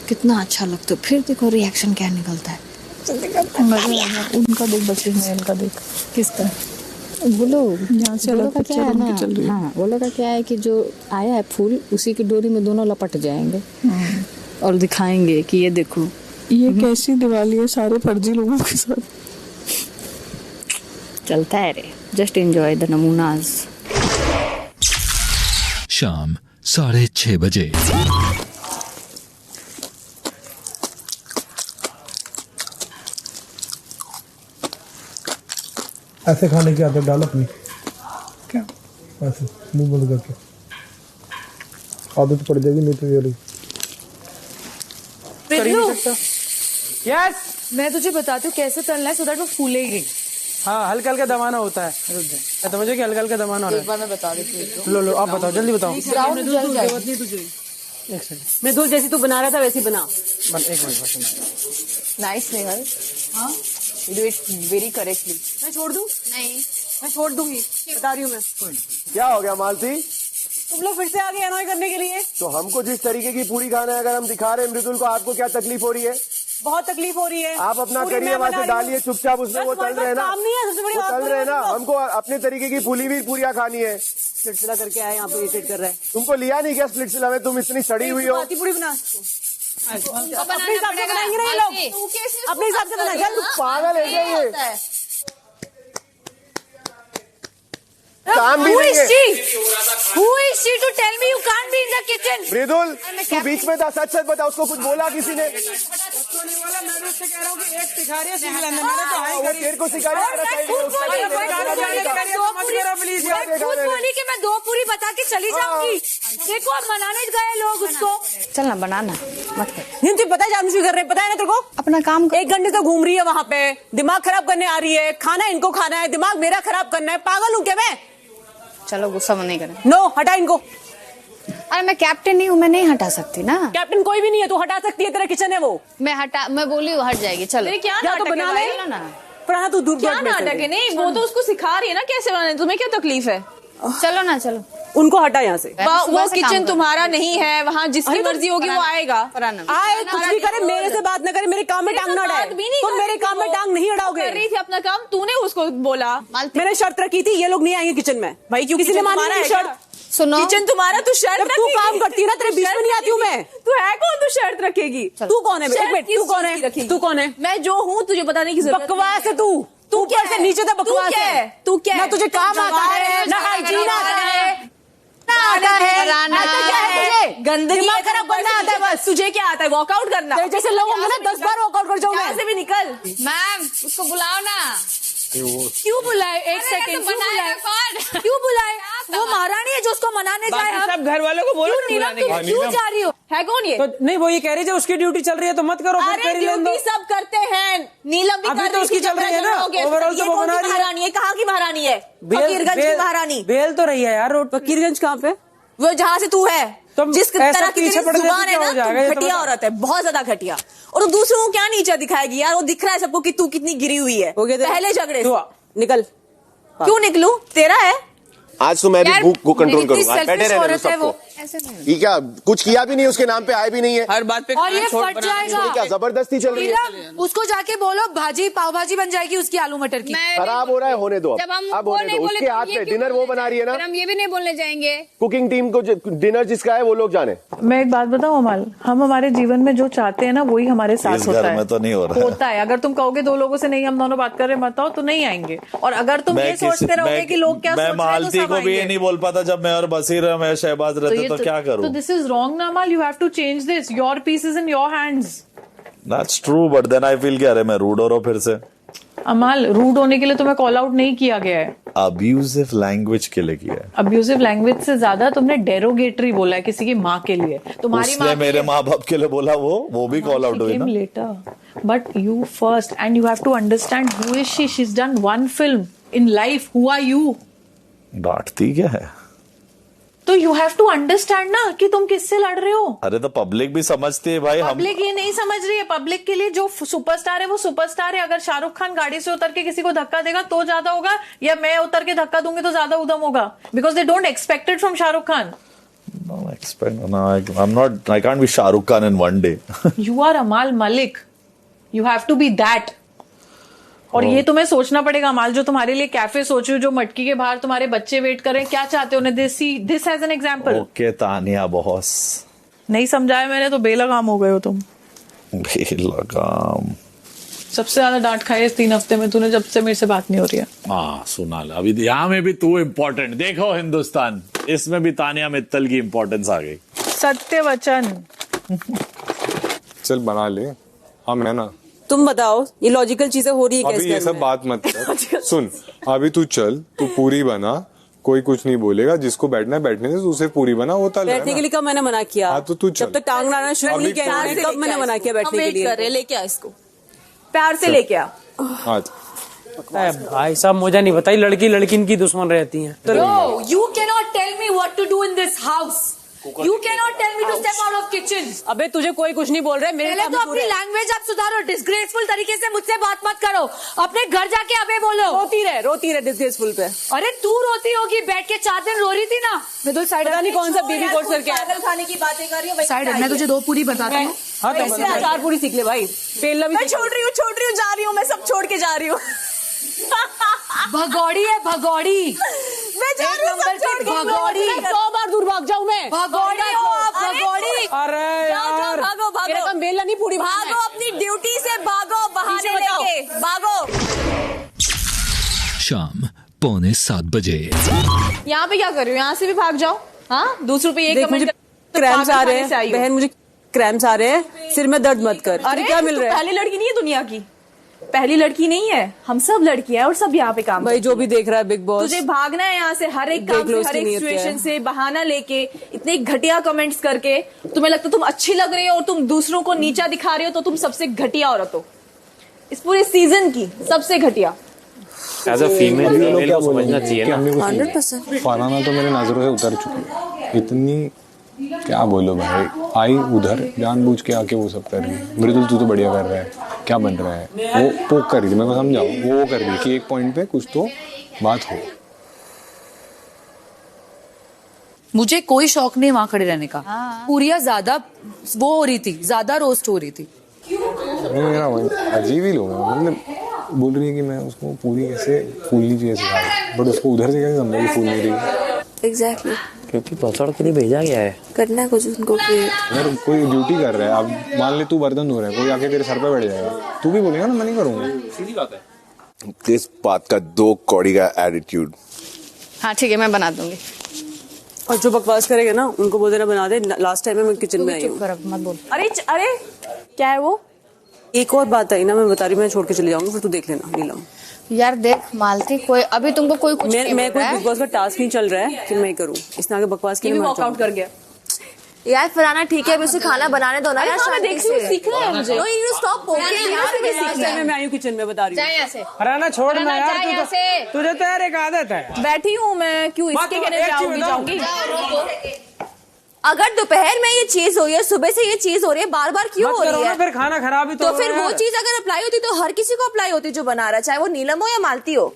[SPEAKER 18] कितना अच्छा लगते हो। फिर देखो रिएक्शन क्या निकलता है।
[SPEAKER 19] उनका देख बस, इनका देख।
[SPEAKER 18] किसका? बोलो
[SPEAKER 19] यहाँ से अलग
[SPEAKER 18] क्या है ना,
[SPEAKER 19] चल रही है।
[SPEAKER 18] हाँ बोलो का क्या है कि जो आया है फूल उसी की डोरी में दोनों लपट जाएंगे और दिखाएंगे कि ये देखो
[SPEAKER 19] ये कैसी दिवाली है सारे फर्जी लोगों के साथ।
[SPEAKER 18] चलता है रे, जस्ट एंजॉय द नमूनाज।
[SPEAKER 2] शाम 6:30 बजे।
[SPEAKER 6] ऐसे खाने की आदत डाल अपनी। क्या? ऐसे मुंह बंद करके आदत पड़ जाएगी, नहीं तो ये
[SPEAKER 13] यस, मैं तुझे बताती हूँ कैसे तलना है सो दैट वो फूलेगी।
[SPEAKER 12] हाँ, हल्का हल्का दबाना होता है। मैं समझे कि हल्का हल्का दबाना हो रहा है।
[SPEAKER 13] एक बार मैं बता देती हूँ।
[SPEAKER 12] लो लो आप बताओ, जल्दी बताओ।
[SPEAKER 13] मैं दूध जैसी तू बना रहा था वैसी बना।
[SPEAKER 12] एक minute.
[SPEAKER 17] Nice Nehal, you do it very correctly.
[SPEAKER 13] मैं छोड़ दूँ?
[SPEAKER 17] नहीं,
[SPEAKER 13] मैं छोड़ दूंगी, बता रही हूँ मैं।
[SPEAKER 8] क्या हो गया मालती?
[SPEAKER 13] तुम लोग फिर से आ गए अनॉय करने के लिए।
[SPEAKER 8] तो हमको जिस तरीके की पूरी खाना है, अगर हम दिखा रहे हैं मृदुल को, आपको क्या तकलीफ हो रही है?
[SPEAKER 13] बहुत तकलीफ हो रही है।
[SPEAKER 8] आप अपना
[SPEAKER 13] पूरी
[SPEAKER 8] करिए,
[SPEAKER 13] मैं
[SPEAKER 8] वहां
[SPEAKER 13] बना
[SPEAKER 8] से
[SPEAKER 13] रही हूँ।
[SPEAKER 8] डालिए चुपचाप, उसमें वो तल रहे हैं ना,
[SPEAKER 13] काम नहीं है, सबसे बड़ी
[SPEAKER 8] वो
[SPEAKER 13] बात
[SPEAKER 8] तल रहे हैं ना। हमको अपने तरीके की फूली हुई पूरियां खानी है।
[SPEAKER 13] सिलसिला करके आए यहाँ पे इरिटेट कर रहा है।
[SPEAKER 8] तुमको लिया नहीं क्या स्प्लिटसिला में? तुम इतनी सड़ी हुई हो।
[SPEAKER 13] पूरी बना अपने हिसाब से बनाएंगे ना ये लोग, अपने हिसाब से बनाएंगे।
[SPEAKER 8] पागल है क्या ये? काम भी नहीं है।
[SPEAKER 7] Who is she to tell me you can't be in the kitchen?
[SPEAKER 8] मृदुल तू बीच में था, सच सच बता, उसको कुछ बोला किसी ने?
[SPEAKER 12] मैं उससे कह रहा हूँ कि एक सिखा रही है सीख लेने, मैंने तो हाई
[SPEAKER 8] वो
[SPEAKER 12] करी।
[SPEAKER 8] तेरे को सिखा रही है, तेरा साइड में उसका नहीं है।
[SPEAKER 12] प्लीज
[SPEAKER 7] झूठ बोली कि मैं 2 पूरी बता के चली जाऊंगी। देखो अब मनाने गए लोग उसको।
[SPEAKER 18] चलना बनाना मत कर।
[SPEAKER 13] नहीं तुझे पता है जानबूझ कर रहे हैं, पता है ना तेरे को?
[SPEAKER 18] अपना काम कर।
[SPEAKER 13] 1 घंटे तो घूम रही है वहाँ पे, दिमाग खराब करने आ रही है। खाना इनको खाना है, दिमाग मेरा खराब करना है। पागल हूँ क्या मैं?
[SPEAKER 18] चलो गुस्सा मत नहीं करें।
[SPEAKER 13] नो, हटा इनको।
[SPEAKER 18] अरे मैं कैप्टन नहीं हूँ, मैं नहीं हटा सकती ना।
[SPEAKER 13] कैप्टन कोई भी नहीं है, तू हटा सकती है, तेरा किचन है वो।
[SPEAKER 18] मैं बोली हट जाएगी। चलो
[SPEAKER 5] तेरे क्या
[SPEAKER 13] या तो
[SPEAKER 5] नाटक
[SPEAKER 13] बना
[SPEAKER 5] है
[SPEAKER 13] ले
[SPEAKER 5] भाई?
[SPEAKER 13] ना, पर तू दूर
[SPEAKER 5] क्या नाटक है? नहीं, वो तो उसको सिखा रही है ना कैसे बनाने। तुम्हें क्या तकलीफ है?
[SPEAKER 18] चलो ना, चलो
[SPEAKER 13] उनको हटा यहाँ से।
[SPEAKER 5] वो किचन तुम्हारा नहीं है, वहाँ जिसकी मर्जी होगी वो आएगा।
[SPEAKER 13] आए कुछ भी करे, मेरे से बात न करे, मेरे काम में टांग न अड़ाए। तुम मेरे काम में टांग नहीं अड़ाओगे।
[SPEAKER 5] कर रही थी अपना काम, तूने उसको बोला।
[SPEAKER 13] मैंने शर्त रखी थी ये लोग नहीं आएंगे किचन में। भाई क्यों? किसी ने मानी नहीं शर्त?
[SPEAKER 18] सुनो,
[SPEAKER 5] किचन तुम्हारा, तू शर्त
[SPEAKER 13] तू काम करती है ना, तेरे बीच में नहीं आती हूँ मैं।
[SPEAKER 5] तू है कौन? तू शर्त रखेगी?
[SPEAKER 13] तू कौन है? एक मिनट, तू कौन है? तू कौन है?
[SPEAKER 5] मैं जो हूँ तुझे बताने की जरूरत नहीं।
[SPEAKER 13] बकवास है तू। तू क्या से नीचे तक बकवास है।
[SPEAKER 5] तू क्या?
[SPEAKER 13] ना तुझे काम आता है, ना हाइजीन आता है,
[SPEAKER 5] गंदगी
[SPEAKER 13] दिमाग खराब करना आता है बस।
[SPEAKER 5] तुझे क्या आता है? वॉकआउट करना।
[SPEAKER 13] जैसे लोगों को ना 10 बार वॉकआउट कर जाऊँ मैं।
[SPEAKER 5] से भी निकल।
[SPEAKER 7] मैम उसको बुलाओ ना।
[SPEAKER 5] क्यों बुलाए? एक सेकंड, क्यों बुलाए? क्यों बुलाए? वो महारानी है जो उसको मनाने जाए। हम
[SPEAKER 12] सब घर वालों को बोलो
[SPEAKER 5] क्यों नीलम, तुम क्यों जा रही हो? है कौन ये?
[SPEAKER 12] तो नहीं, वो ये कह रही है उसकी ड्यूटी चल रही है तो मत करो।
[SPEAKER 5] अरे ड्यूटी सब करते हैं, नीलम भी
[SPEAKER 12] अभी
[SPEAKER 5] कर
[SPEAKER 12] तो उसकी चल रही है ना, ओवरऑल तो वो बना रही है।
[SPEAKER 5] महारानी है, कहाँ की महारानी है? फकीरगंज की महारानी।
[SPEAKER 12] बेल तो रही है यार रोड।
[SPEAKER 13] फकीरगंज कहाँ पे?
[SPEAKER 5] वो जहाँ से तू है, जिस तरह की
[SPEAKER 12] पीछे पड़
[SPEAKER 5] जुबान है ना, तू घटिया औरत है, बहुत ज्यादा घटिया। और तू दूसरों को क्या नीचा दिखाएगी यार? वो दिख रहा है सबको कि तू कितनी गिरी हुई है पहले झगड़े से।
[SPEAKER 13] निकल।
[SPEAKER 5] क्यों निकलूं? तेरा है।
[SPEAKER 9] आज तो मैं भी भूख को कंट्रोल करूंगा। बैठे रहने दो
[SPEAKER 5] है वो।
[SPEAKER 9] सबको। ये क्या कुछ किया भी नहीं, उसके नाम पे आए भी नहीं है।
[SPEAKER 12] हर बात पे
[SPEAKER 7] और ये फट जाएगा।
[SPEAKER 9] क्या जबरदस्ती चल रही है?
[SPEAKER 7] उसको जाके बोलो भाजी पाव भाजी बन जाएगी उसकी आलू मटर की।
[SPEAKER 9] खराब हो रहा है, होने दो।
[SPEAKER 7] जब हम
[SPEAKER 9] अब होने दो। उसके हाथ में डिनर वो बना रही है ना।
[SPEAKER 7] हम ये भी नहीं बोलने जाएंगे।
[SPEAKER 9] कुकिंग टीम को डिनर जिसका है वो लोग जाने।
[SPEAKER 19] मैं एक बात बताऊं अमल, हम हमारे जीवन में जो चाहते हैं ना वही हमारे साथ होता है।
[SPEAKER 1] तो नहीं हो रहा
[SPEAKER 19] होता है। अगर तुम कहोगे 2 लोगों से नहीं हम दोनों बात कर रहे मत आओ तो नहीं आएंगे। और अगर तुम ये सोचते रहोगे कि लोग क्या सोच रहे हैं,
[SPEAKER 1] मैं मालती को भी ये नहीं बोल पाता जब मैं और बसीर मैं शहबाज रहते तो क्या करूं?
[SPEAKER 19] तो दिस इज रॉन्ग ना Amal, you have to change this. Your peace is in your hands.
[SPEAKER 1] That's true, but then I feel कि अरे मैं रूड हो रहा हूं फिर से।
[SPEAKER 19] अमल रूड होने के लिए तुम्हें कॉल आउट नहीं किया गया है,
[SPEAKER 1] अब्यूजिव लैंग्वेज के लिए किया है।
[SPEAKER 19] अब्यूजिव लैंग्वेज से ज्यादा तुमने डेरोगेटरी बोला है किसी की माँ के लिए। तुम्हारी
[SPEAKER 1] उसने मेरे माँ बाप के लिए बोला, वो भी कॉल आउट हुई ना।
[SPEAKER 19] Later but you first and you have to understand who is she is done 1 film in life. Who are you?
[SPEAKER 1] डांटती क्या है?
[SPEAKER 19] तो यू हैव टू अंडरस्टैंड ना कि तुम किससे लड़ रहे हो।
[SPEAKER 1] अरे तो पब्लिक भी समझती है भाई।
[SPEAKER 19] पब्लिक ये नहीं समझ रही है। पब्लिक के लिए जो सुपरस्टार है वो सुपरस्टार है। अगर शाहरुख खान गाड़ी से उतर के किसी को धक्का देगा तो ज्यादा होगा, या मैं उतर के धक्का दूंगी तो ज्यादा उदम होगा, because they don't expect it from Shahrukh Khan.
[SPEAKER 1] I can't be Shahrukh Khan in one day.
[SPEAKER 19] You are Amal Malik. You have to be that. और ये तुम्हें सोचना पड़ेगा अमाल, जो तुम्हारे लिए कैफे सोच रहे हो, जो मटकी के बाहर तुम्हारे बच्चे वेट कर रहे हैं, क्या चाहते हो उन्हें this as an example.
[SPEAKER 1] Okay Tania boss,
[SPEAKER 19] नहीं समझाया मैंने तो बेलगाम हो गए हो तुम।
[SPEAKER 1] बेलगाम।
[SPEAKER 19] सबसे ज्यादा डांट खाई इस 3 हफ्ते में तूने, जब से मेरे से बात नहीं हो रही है।
[SPEAKER 1] हाँ सुना, अभी यहाँ में भी तू इम्पोर्टेंट। देखो हिंदुस्तान, इसमें भी तानिया मित्तल की इम्पोर्टेंस आ गई।
[SPEAKER 19] सत्य वचन।
[SPEAKER 10] चल बना ले। हाँ मैं ना,
[SPEAKER 13] तुम बताओ ये लॉजिकल चीजें हो रही है
[SPEAKER 10] अभी ये सब बात मत कर। सुन अभी तू चल, तू पूरी बना, कोई कुछ नहीं बोलेगा। जिसको बैठना है बैठने से, उसे पूरी बना, वो तल
[SPEAKER 13] बैठने के लिए कब मैंने मना किया?
[SPEAKER 10] हाँ तो तू चल।
[SPEAKER 13] जब तक टांग अड़ाना शुरू नहीं किया इन्होंने, कब मैंने मना किया बैठने के लिए?
[SPEAKER 17] लेके आ इसको, प्यार से लेके आ।
[SPEAKER 12] भाई साहब मुझे नहीं बताई, लड़की इनकी दुश्मन रहती हैं।
[SPEAKER 5] No, you cannot tell me what to do in this house. You cannot tell me to step out of kitchen.
[SPEAKER 13] अबे तुझे कोई कुछ नहीं बोल रहा है।
[SPEAKER 5] पहले तो अपनी लैंग्वेज आप सुधारो। डिसग्रेसफुल तरीके से मुझसे बात मत करो। अपने घर जाके अबे बोलो।
[SPEAKER 13] रोती रहे डिसग्रेसफुल पे।
[SPEAKER 5] अरे तू रोती होगी, बैठ के 4 दिन रो रही थी ना। मैं तो साइड
[SPEAKER 13] नहीं कौन सा बेबी कोर्स करके
[SPEAKER 17] पागल खाने की बातें कर रही है।
[SPEAKER 5] साइड मैं तुझे 2 पूरी बताती हूँ।
[SPEAKER 13] हाँ तो 4 पूरी सीख ले भाई। पेलना भी
[SPEAKER 17] मैं छोड़ रही हूँ, जा रही हूँ, मैं सब छोड़ के जा रही हूँ।
[SPEAKER 5] भगौड़ी है भगौड़ी।
[SPEAKER 17] मैं जा रही हूँ, सब छोड़ के।
[SPEAKER 5] भगौड़ी।
[SPEAKER 13] 100 बार दूर भाग जाऊँ मैं।
[SPEAKER 5] भगौड़ी हो आप, भगौड़ी।
[SPEAKER 12] अरे यार
[SPEAKER 17] भागो
[SPEAKER 13] मेरा काम बेलना नहीं, पूरी
[SPEAKER 17] भागो, अपनी ड्यूटी से भागो, बहाने लेके भागो।
[SPEAKER 2] शाम 6:45 बजे।
[SPEAKER 17] यहाँ पे क्या कर रही हो? यहाँ से भी भाग जाओ। हाँ, दूसरों पे ये कमेंट।
[SPEAKER 13] क्रैम्स आ रहे हैं बहन, मुझे क्रैम्स आ रहे हैं, सिर में दर्द मत कर।
[SPEAKER 17] अरे
[SPEAKER 13] क्या मिल रहा है?
[SPEAKER 17] पहली लड़की नहीं है दुनिया की, पहली लड़की नहीं है, हम सब लड़की है और सब यहाँ पे काम।
[SPEAKER 13] भाई जो भी देख रहा है बिग बॉस,
[SPEAKER 17] तुझे भागना है यहाँ से, हर एक काम से, हर एक सिचुएशन से बहाना लेके, इतने घटिया कमेंट्स करके। तुम्हें लगता है तुम अच्छी लग रही हो और तुम दूसरों को नीचा दिखा रही हो, तो तुम सबसे घटिया औरत हो इस पूरे सीजन की, सबसे घटिया।
[SPEAKER 11] एज अ फीमेल को समझना चाहिए ना।
[SPEAKER 17] 100%।
[SPEAKER 10] फरहाना तो मेरे नजरों से उतर चुकी है। इतनी क्या बोलो भाई, आई उधर जानबूझ के आके वो सब कर रही है। मृदुल तू तो बढ़िया कर रहा है, क्या बन रहा है? वो पोक कर रही थी, मैं को समझाऊं, वो कर रही है कि एक पॉइंट पे कुछ तो बात हो।
[SPEAKER 14] मुझे कोई शौक नहीं वहां खड़े रहने का। पूरिया ज्यादा वो हो रही थी, ज्यादा रोस्ट हो रही थी।
[SPEAKER 10] मेरा अजीब ही लोग हैं, मतलब बोल रही है कि मैं उसको पूरी कैसे फूलनी चाहिए सिखा, बट उसको उधर से कैसे समझा कि फूल नहीं रही।
[SPEAKER 17] एग्जैक्टली,
[SPEAKER 11] क्योंकि पसड़ के लिए भेजा गया है।
[SPEAKER 17] करना है कुछ उनको।
[SPEAKER 10] अगर कोई ड्यूटी कर रहा है, अब मान ले तू बर्तन धो रहा है, कोई आके तेरे सर पे बैठ जाएगा, तू भी बोलेगा ना मैं नहीं करूंगा। सीधी बात है।
[SPEAKER 9] इस बात का 2 कौड़ी का एटीट्यूड।
[SPEAKER 17] हाँ ठीक है, मैं बना दूंगी।
[SPEAKER 13] और जो बकवास करेगा ना उनको बोल देना बना दे। लास्ट टाइम मैं किचन में आई हूँ।
[SPEAKER 17] मत बोल। अरे क्या है वो?
[SPEAKER 13] एक और बात आई ना, मैं बता रही, मैं छोड़ के चले जाऊंगी, फिर तू देख लेना नीलम।
[SPEAKER 18] यार देख मालती, कोई अभी तुमको कोई कुछ
[SPEAKER 13] मैं कोई बिग बॉस का टास्क नहीं चल रहा है कि मैं करूँ। इसने आगे बकवास की
[SPEAKER 17] वॉकआउट कर गया। यार फरहाना ठीक है, अभी उसे खाना बनाने दो ना यार। सीखना है मुझे। No you stop poking.
[SPEAKER 13] मैं आई हूँ किचन में, बता रही हूँ।
[SPEAKER 12] फरहाना छोड़ ना यार, तुझे तो यार एक आदत है।
[SPEAKER 17] बैठी हूँ मैं, क्यों इसके कहने जाऊंगी? अगर दोपहर में ये चीज हो रही है, सुबह से ये चीज हो रही है, बार बार क्यों हो रही है?
[SPEAKER 12] फिर खाना खराब ही तो
[SPEAKER 17] फिर वो चीज अगर अप्लाई होती तो हर किसी को अप्लाई होती जो बना रहा है, चाहे वो नीलम हो या मालती हो।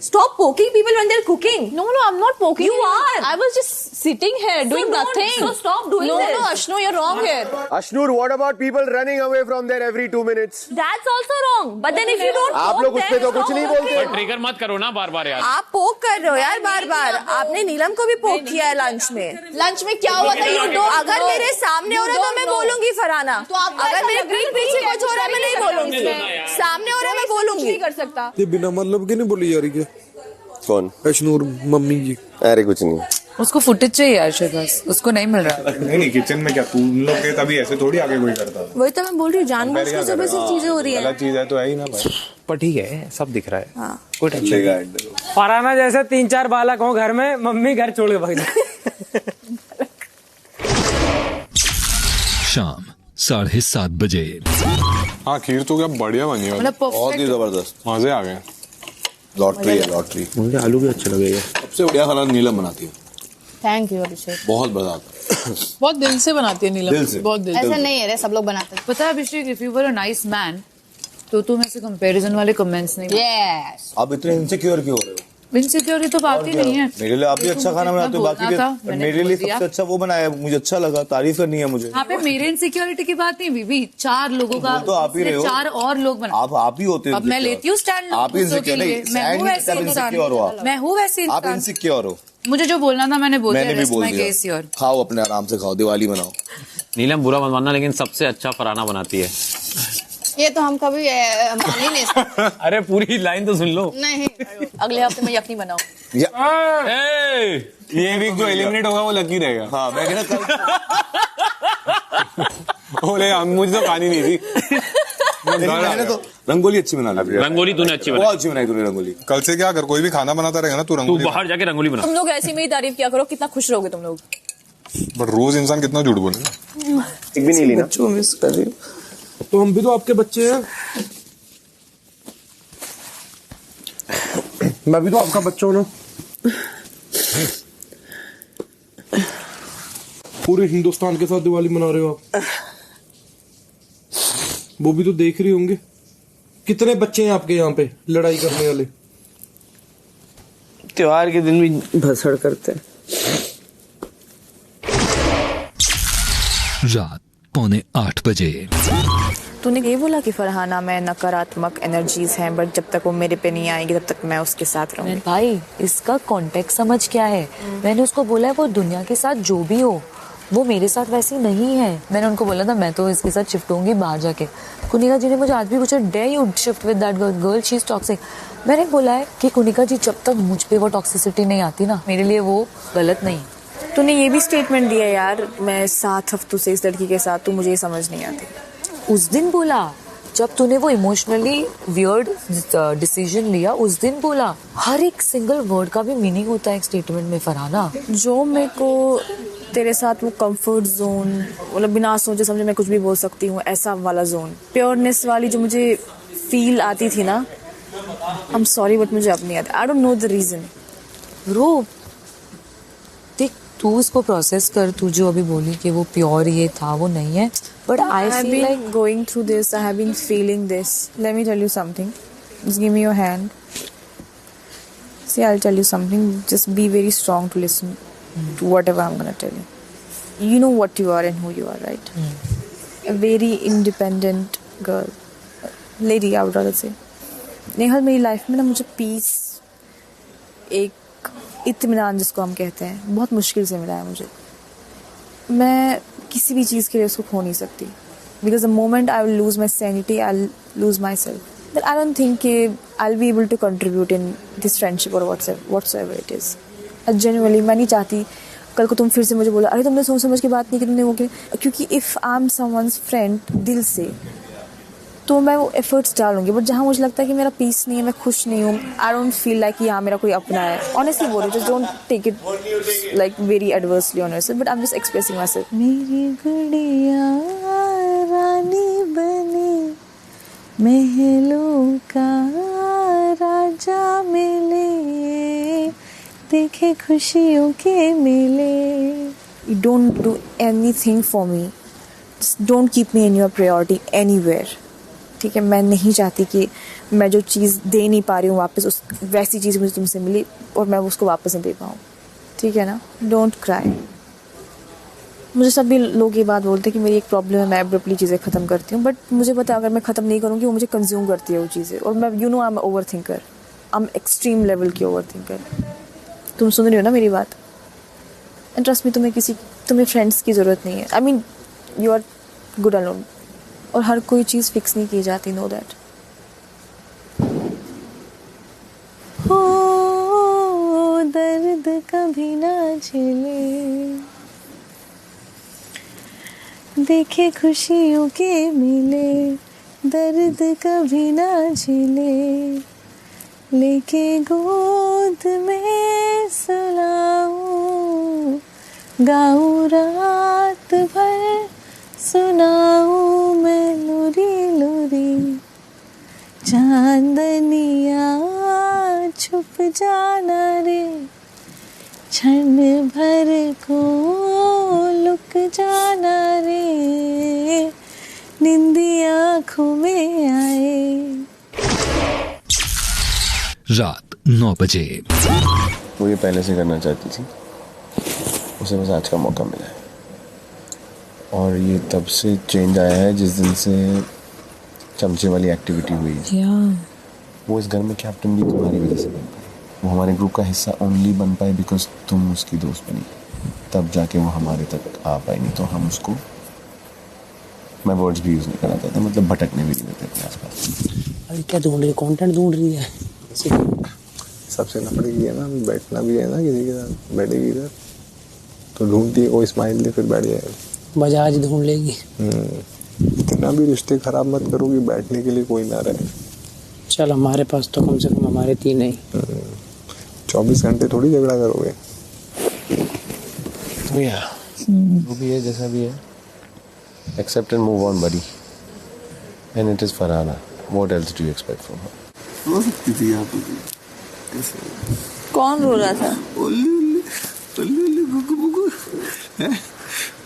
[SPEAKER 17] Stop poking people when they're cooking.
[SPEAKER 5] No, I'm not poking.
[SPEAKER 17] You are.
[SPEAKER 5] I was just sitting here doing nothing.
[SPEAKER 17] So stop doing this.
[SPEAKER 5] No, Ashnu, you're wrong here.
[SPEAKER 9] Ashnur, what about people running away from there every 2 minutes?
[SPEAKER 17] That's also wrong. But then if you don't
[SPEAKER 9] आप
[SPEAKER 17] poke
[SPEAKER 9] लोग उस पे तो कुछ नहीं बोलते।
[SPEAKER 11] ट्रिगर मत करो ना बार-बार यार।
[SPEAKER 17] आप पोक कर रहे हो यार बार-बार। आपने नीलम को भी पोक किया है लंच में।
[SPEAKER 5] लंच में क्या हुआ था? You don't.
[SPEAKER 17] अगर मेरे सामने हो रहा है तो मैं बोलूंगी फरहाना।
[SPEAKER 5] तो आप
[SPEAKER 17] अगर मेरे पीठ पीछे कुछ हो रहा है मैं नहीं बोलूंगी। सामने हो रहा है मैं बोलूंगी।
[SPEAKER 5] नहीं कर सकता।
[SPEAKER 6] ये बिना मतलब के नहीं बोली जा रही है।
[SPEAKER 9] कौन?
[SPEAKER 6] अशनूर मम्मी जी।
[SPEAKER 9] अरे कुछ नहीं,
[SPEAKER 14] उसको फुटेज चाहिए यार, बस उसको नहीं मिल रहा।
[SPEAKER 10] नहीं किचन में क्या, तुम लोग के तभी ऐसे थोड़ी आगे कोई करता।
[SPEAKER 17] वही तो मैं बोल रही हूँ, जानबूझ के सब ऐसी चीजें हो रही है।
[SPEAKER 10] गलत चीज है तो है ही ना भाई।
[SPEAKER 11] पर ठीक है, सब दिख रहा है।
[SPEAKER 17] हाँ।
[SPEAKER 11] कोई टेंशन नहीं।
[SPEAKER 12] फरहाना जैसे 3-4 बालक हो घर में, मम्मी घर छोड़ के भाग जाए।
[SPEAKER 2] शाम 7:30 बजे।
[SPEAKER 10] हाँ खीर तो क्या बढ़िया बनी है,
[SPEAKER 14] मतलब
[SPEAKER 4] बहुत ही जबरदस्त,
[SPEAKER 10] मजे आ गए।
[SPEAKER 4] लॉटरी है लॉटरी।
[SPEAKER 11] मुझे आलू भी अच्छे लगेगा।
[SPEAKER 4] सबसे बढ़िया खाना नीलम बनाती है।
[SPEAKER 18] थैंक यू अभिषेक।
[SPEAKER 4] बहुत मजा आता है।
[SPEAKER 19] बहुत दिल से बनाती है नीलम,
[SPEAKER 4] दिल से।
[SPEAKER 19] बहुत दिल
[SPEAKER 18] ऐसा नहीं है रे, सब लोग बनाते हैं।
[SPEAKER 14] पता है Abhishek, if you were a nice man तो तुम ऐसे कंपैरिजन वाले कमेंट्स नहीं
[SPEAKER 18] यस।
[SPEAKER 4] आप इतने इनसिक्योर क्यों हो रहे हो?
[SPEAKER 14] इनसिक्योर तो बात ही नहीं है।
[SPEAKER 4] मेरे लिए आप भी अच्छा खाना बनाते हो, बाकी
[SPEAKER 14] था,
[SPEAKER 4] के मेरे लिए सबसे अच्छा वो बनाया, मुझे अच्छा लगा, तारीफ करनी है मुझे।
[SPEAKER 14] यहाँ पे मेरे इनसिक्योरिटी की बात नहीं बीबी, 4 लोगों का
[SPEAKER 4] तो आप ही रहे हो।
[SPEAKER 14] 4 और लोग बना।
[SPEAKER 4] आप ही होते हो।
[SPEAKER 14] अब मैं लेती हूँ स्टैंड,
[SPEAKER 4] आप इनसिक्योर नहीं,
[SPEAKER 14] मैं हूँ वैसे
[SPEAKER 4] इनसिक्योर हो।
[SPEAKER 14] मैं हूँ वैसे
[SPEAKER 4] आप इनसिक्योर हो।
[SPEAKER 14] मुझे जो बोलना था मैंने बोल
[SPEAKER 4] मैंने भी बोल
[SPEAKER 14] दिया।
[SPEAKER 4] दिया। खाओ अपने आराम से खाओ, दिवाली मनाओ।
[SPEAKER 11] नीलम बुरा मत मानना, लेकिन सबसे अच्छा फरहाना बनाती है।
[SPEAKER 18] ये तो हम कभी मान ही नहीं सकते।
[SPEAKER 11] अरे पूरी लाइन तो सुन लो।
[SPEAKER 18] नहीं, अगले हफ्ते में यखनी बनाओ।
[SPEAKER 10] ये वीक जो एलिमिनेट होगा वो लकी रहेगा।
[SPEAKER 4] हाँ मैं कह
[SPEAKER 10] रहा मुझे तो खानी नहीं थी।
[SPEAKER 4] मैंने तो रंगोली अच्छी बना ली।
[SPEAKER 11] रंगोली तूने अच्छी बनाई,
[SPEAKER 4] बहुत अच्छी बनाई तूने रंगोली।
[SPEAKER 10] कल से क्या कर, कोई भी खाना बनाता रहेगा ना, तू रंगोली
[SPEAKER 11] बाहर जाके रंगोली बना।
[SPEAKER 17] तुम लोग ऐसी मेरी तारीफ किया करो, कितना खुश रहोगे तुम लोग।
[SPEAKER 10] बट रोज इंसान कितना झूठ बोलेगा।
[SPEAKER 9] एक भी नहीं ली ना।
[SPEAKER 6] बच्चों मिस कर रही हूँ। तो हम भी तो आपके बच्चे हैं। मैं भी तो आपका बच्चा हूं ना। पूरे हिंदुस्तान के साथ दिवाली मना रहे हो आप, वो भी तो देख रही होंगे। कितने बच्चे हैं आपके यहाँ पे लड़ाई करने वाले?
[SPEAKER 12] त्योहार के दिन भी भसड़ करते हैं।
[SPEAKER 2] रात 7:45 बजे।
[SPEAKER 17] तूने ये बोला कि फरहाना में नकारात्मक एनर्जीज हैं, बट जब तक वो मेरे पे नहीं आएगी तब तक मैं उसके साथ रहूंगी।
[SPEAKER 14] भाई इसका कॉन्टेक्स्ट समझ क्या है? मैंने उसको बोला है वो दुनिया के साथ जो भी हो वो मेरे साथ वैसी नहीं है। मैंने उनको बोला था मैं तो इसके साथ शिफ्ट होंगी बाहर जाके। कुनिका जी ने मुझे आज भी पूछा day you shift with that girl, she is toxic. मैंने बोला है कि कुनिका जी जब तक मुझ पे वो टॉक्सिसिटी नहीं आती ना, मेरे लिए वो गलत नहीं।
[SPEAKER 17] तूने ये भी स्टेटमेंट दिया यार, मैं 7 हफ्तों से इस लड़की के साथ, तू मुझे ये समझ नहीं आती।
[SPEAKER 14] उस दिन बोला जब तूने वो इमोशनली वियर्ड डिसीजन लिया, उस दिन बोला। हर एक सिंगल वर्ड का भी मीनिंग होता है एक स्टेटमेंट में फरहाना।
[SPEAKER 17] जो मेरे को तेरे साथ वो कंफर्ट जोन, मतलब बिना सोचे समझे मैं कुछ भी बोल सकती हूँ, ऐसा वाला जोन, प्योरनेस वाली जो मुझे फील आती थी ना, आई एम सॉरी बट मुझे अब नहीं आता। I don't know the reason.
[SPEAKER 14] Roop देख, तू इसको प्रोसेस कर। तू जो अभी बोली कि वो प्योर ये था, वो नहीं है। But I
[SPEAKER 17] have been going through this, I have been feeling this. Let me tell you something, just give me your hand. See, I'll tell you something, just be very strong to listen to whatever I'm gonna tell you. You know what you are and who you are, right? A very independent girl, lady I would rather say. Nehal, मेरी लाइफ में ना मुझे पीस, एक इत्मीनान जिसको हम कहते हैं, बहुत मुश्किल से मिला है मुझे। मैं किसी भी चीज़ के लिए उसको खो नहीं सकती, because the moment I will lose my sanity, I'll lose myself. But I don't think I'll be able to contribute in this friendship or whatsoever it is. Genuinely, मैं नहीं चाहती कल को तुम फिर से मुझे बोला अरे तुमने सोच समझ के बात नहीं की, तुमने वो किया। क्योंकि if I'm someone's friend दिल से, तो मैं वो एफर्ट्स डालूंगी। बट जहाँ मुझे लगता है कि मेरा पीस नहीं है, मैं खुश नहीं हूँ, आई डोंट फील लाइक कि हाँ मेरा कोई अपना है। ऑनेस्टली बोल रही हूँ, just don't take it like very adversely on yourself, but I am just expressing my self. मेरी गुड़िया रानी बने, महलों का राजा मिले, देखे खुशियों के मेले। You don't do anything for me. Just don't keep me in your priority anywhere. ठीक है, मैं नहीं चाहती कि मैं जो चीज़ दे नहीं पा रही हूँ वापस, उस वैसी चीज़ मुझे तुमसे मिली और मैं उसको वापस नहीं दे पाऊँ। ठीक है ना? Don't cry. मुझे सभी लोग ये बात बोलते हैं कि मेरी एक प्रॉब्लम है, मैं एब्रप्टली चीज़ें ख़त्म करती हूँ। बट मुझे पता है अगर मैं ख़त्म नहीं करूँगी वो मुझे कंज्यूम करती है वो चीज़ें। और मैं I am over thinker, I am extreme level की ओवर थिंकर। तुम सुन रही हो ना मेरी बात? एंड ट्रस्ट मी, तुम्हें फ्रेंड्स की ज़रूरत नहीं है। I mean you are good alone. और हर कोई चीज़ फिक्स नहीं की जाती, नो दैट। हो दर्द कभी ना झेले, देखे खुशियों के मिले, दर्द कभी ना झेले, लेके गोद में सुलाऊं, गाऊं रात भर सुनाऊं मैं लोरी लोरी, चांदनिया छुप जाना रे,
[SPEAKER 14] क्षण भर को लुक जाना रे, निंदिया आँखों में आए।
[SPEAKER 2] रात 9 बजे।
[SPEAKER 9] वो ये पहले से करना चाहती थी, उसे बस आज का मौका मिला है। और ये तब से चेंज आया है जिस दिन से चमचे वाली एक्टिविटी हुई है। वो इस घर में कैप्टन भी तुम्हारी वजह से बन पाई। वो हमारे ग्रुप का हिस्सा ओनली बन पाए बिकॉज तुम उसकी दोस्त बनी, तब जाके वो हमारे तक आ पाई। नहीं तो हम उसको, मैं वर्ड्स भी यूज नहीं करना चाहता, मतलब भटकने भी नहीं देते अपने आसपास।
[SPEAKER 12] अभी क्या ढूंढ रही है? कंटेंट ढूंढ रही है।
[SPEAKER 10] सबसे लफड़ेगी है ना, बैठना भी है ना, किसी के साथ बैठेगी इधर तो ढूंढती, वो स्माइल दे फिर बैठ जाएगा।
[SPEAKER 12] बजाज ढूंढ लेगी।
[SPEAKER 10] इतना भी रिश्ते खराब मत करो कि बैठने के लिए कोई ना रहे।
[SPEAKER 12] चल हमारे पास तो कम से कम हमारे 3 ही।
[SPEAKER 10] 24 घंटे थोड़ी झगड़ा करोगे।
[SPEAKER 9] तो यार वो भी है जैसा भी है, accept and move on buddy, and it is Farhana, what else do you expect from her?
[SPEAKER 8] रो सकती थी यहाँ पे।
[SPEAKER 17] कौन रो रहा था?
[SPEAKER 8] गुग्गू मुग्गू,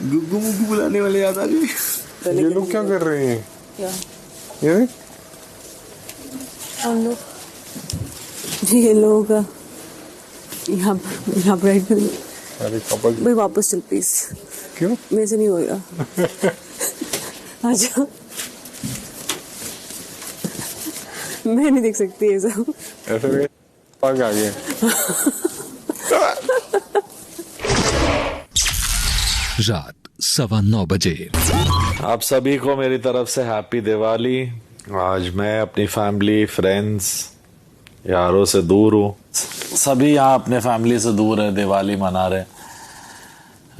[SPEAKER 8] गुग्गू मुग्गू बुलाने वाले याद आ गए।
[SPEAKER 10] ये लोग क्या कर रहे हैं?
[SPEAKER 17] क्या?
[SPEAKER 10] ये
[SPEAKER 17] हम लोग, ये लोग यहाँ बैठ कर।
[SPEAKER 10] अरे कपल
[SPEAKER 17] भाई वापस चल प्लीज।
[SPEAKER 10] क्यों?
[SPEAKER 17] मेरे से नहीं होएगा। आजा, मैं नहीं देख सकती ये सब।
[SPEAKER 10] ऐसे पाग आ गया।
[SPEAKER 2] रात 9:15 बजे।
[SPEAKER 16] आप सभी को मेरी तरफ से हैप्पी दिवाली। आज मैं अपनी फैमिली, फ्रेंड्स, यारों से दूर हूँ। सभी यहाँ अपने फैमिली से दूर है, दिवाली मना रहे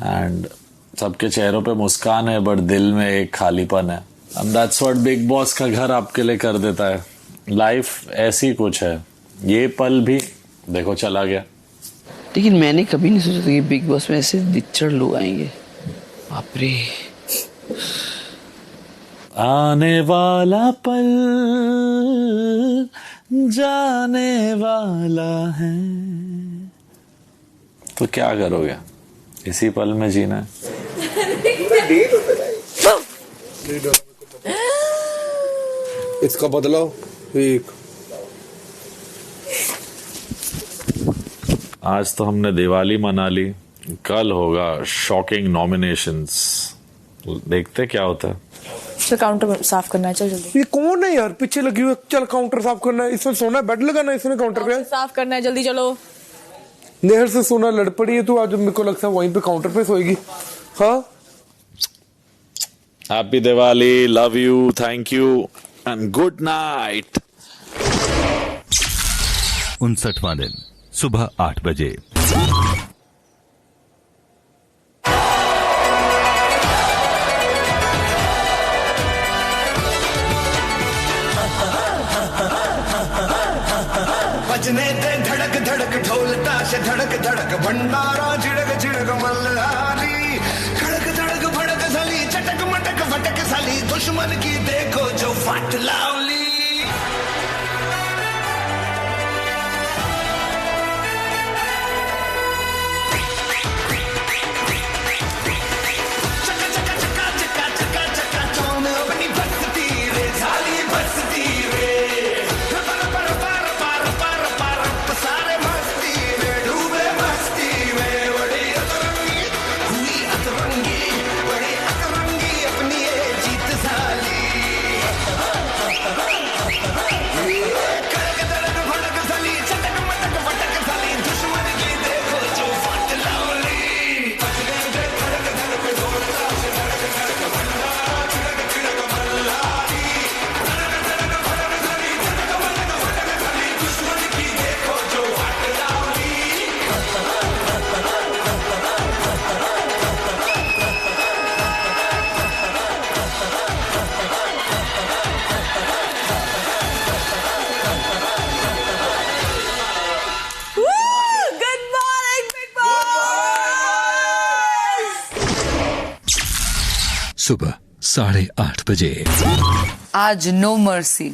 [SPEAKER 16] एंड सबके चेहरों पे मुस्कान है बट दिल में एक खालीपन है। And that's what big boss का घर आपके लिए कर देता है। लाइफ ऐसी कुछ है, ये पल भी देखो चला गया।
[SPEAKER 3] लेकिन मैंने कभी नहीं सोचा था कि बिग बॉस में ऐसे दिच्चड़ लोग आएंगे। बाप रे।
[SPEAKER 16] आने वाला पल जाने वाला है, तो क्या करोगे, इसी पल में जीना है।
[SPEAKER 6] इसका बदलाव एक।
[SPEAKER 16] आज तो हमने दिवाली मना ली, कल होगा शॉकिंग नॉमिनेशंस, देखते क्या होता है।
[SPEAKER 14] चल काउंटर साफ करना है, चल जल्दी।
[SPEAKER 6] ये कौन है यार पीछे लगी हुई? चल काउंटर साफ करना है, इसमें सोना बेड लगाना है, इसने काउंटर पे
[SPEAKER 14] साफ करना है, जल्दी चलो।
[SPEAKER 6] नेहर से सोना लड़ पड़ी है तो आज मेरे को लगता है वहीं पे काउंटर पे सोएगी। हाँ,
[SPEAKER 16] happy Diwali, love you, thank you and good night.
[SPEAKER 15] 59वां दिन सुबह 8 बजे।
[SPEAKER 20] बजने दे धड़क धड़क ढोल ताश धड़क धड़क भंडारा झिड़क झिड़क मल्हारी, खड़क धड़क भड़क साली चटक मटक फटक साली, दुश्मन की देखो जो फट लावली। चका चका चका चका चका चका चौन अपनी बसती रे साली बसती रे।
[SPEAKER 2] सुबह 8:30 बजे।
[SPEAKER 14] आज नो मर्सी।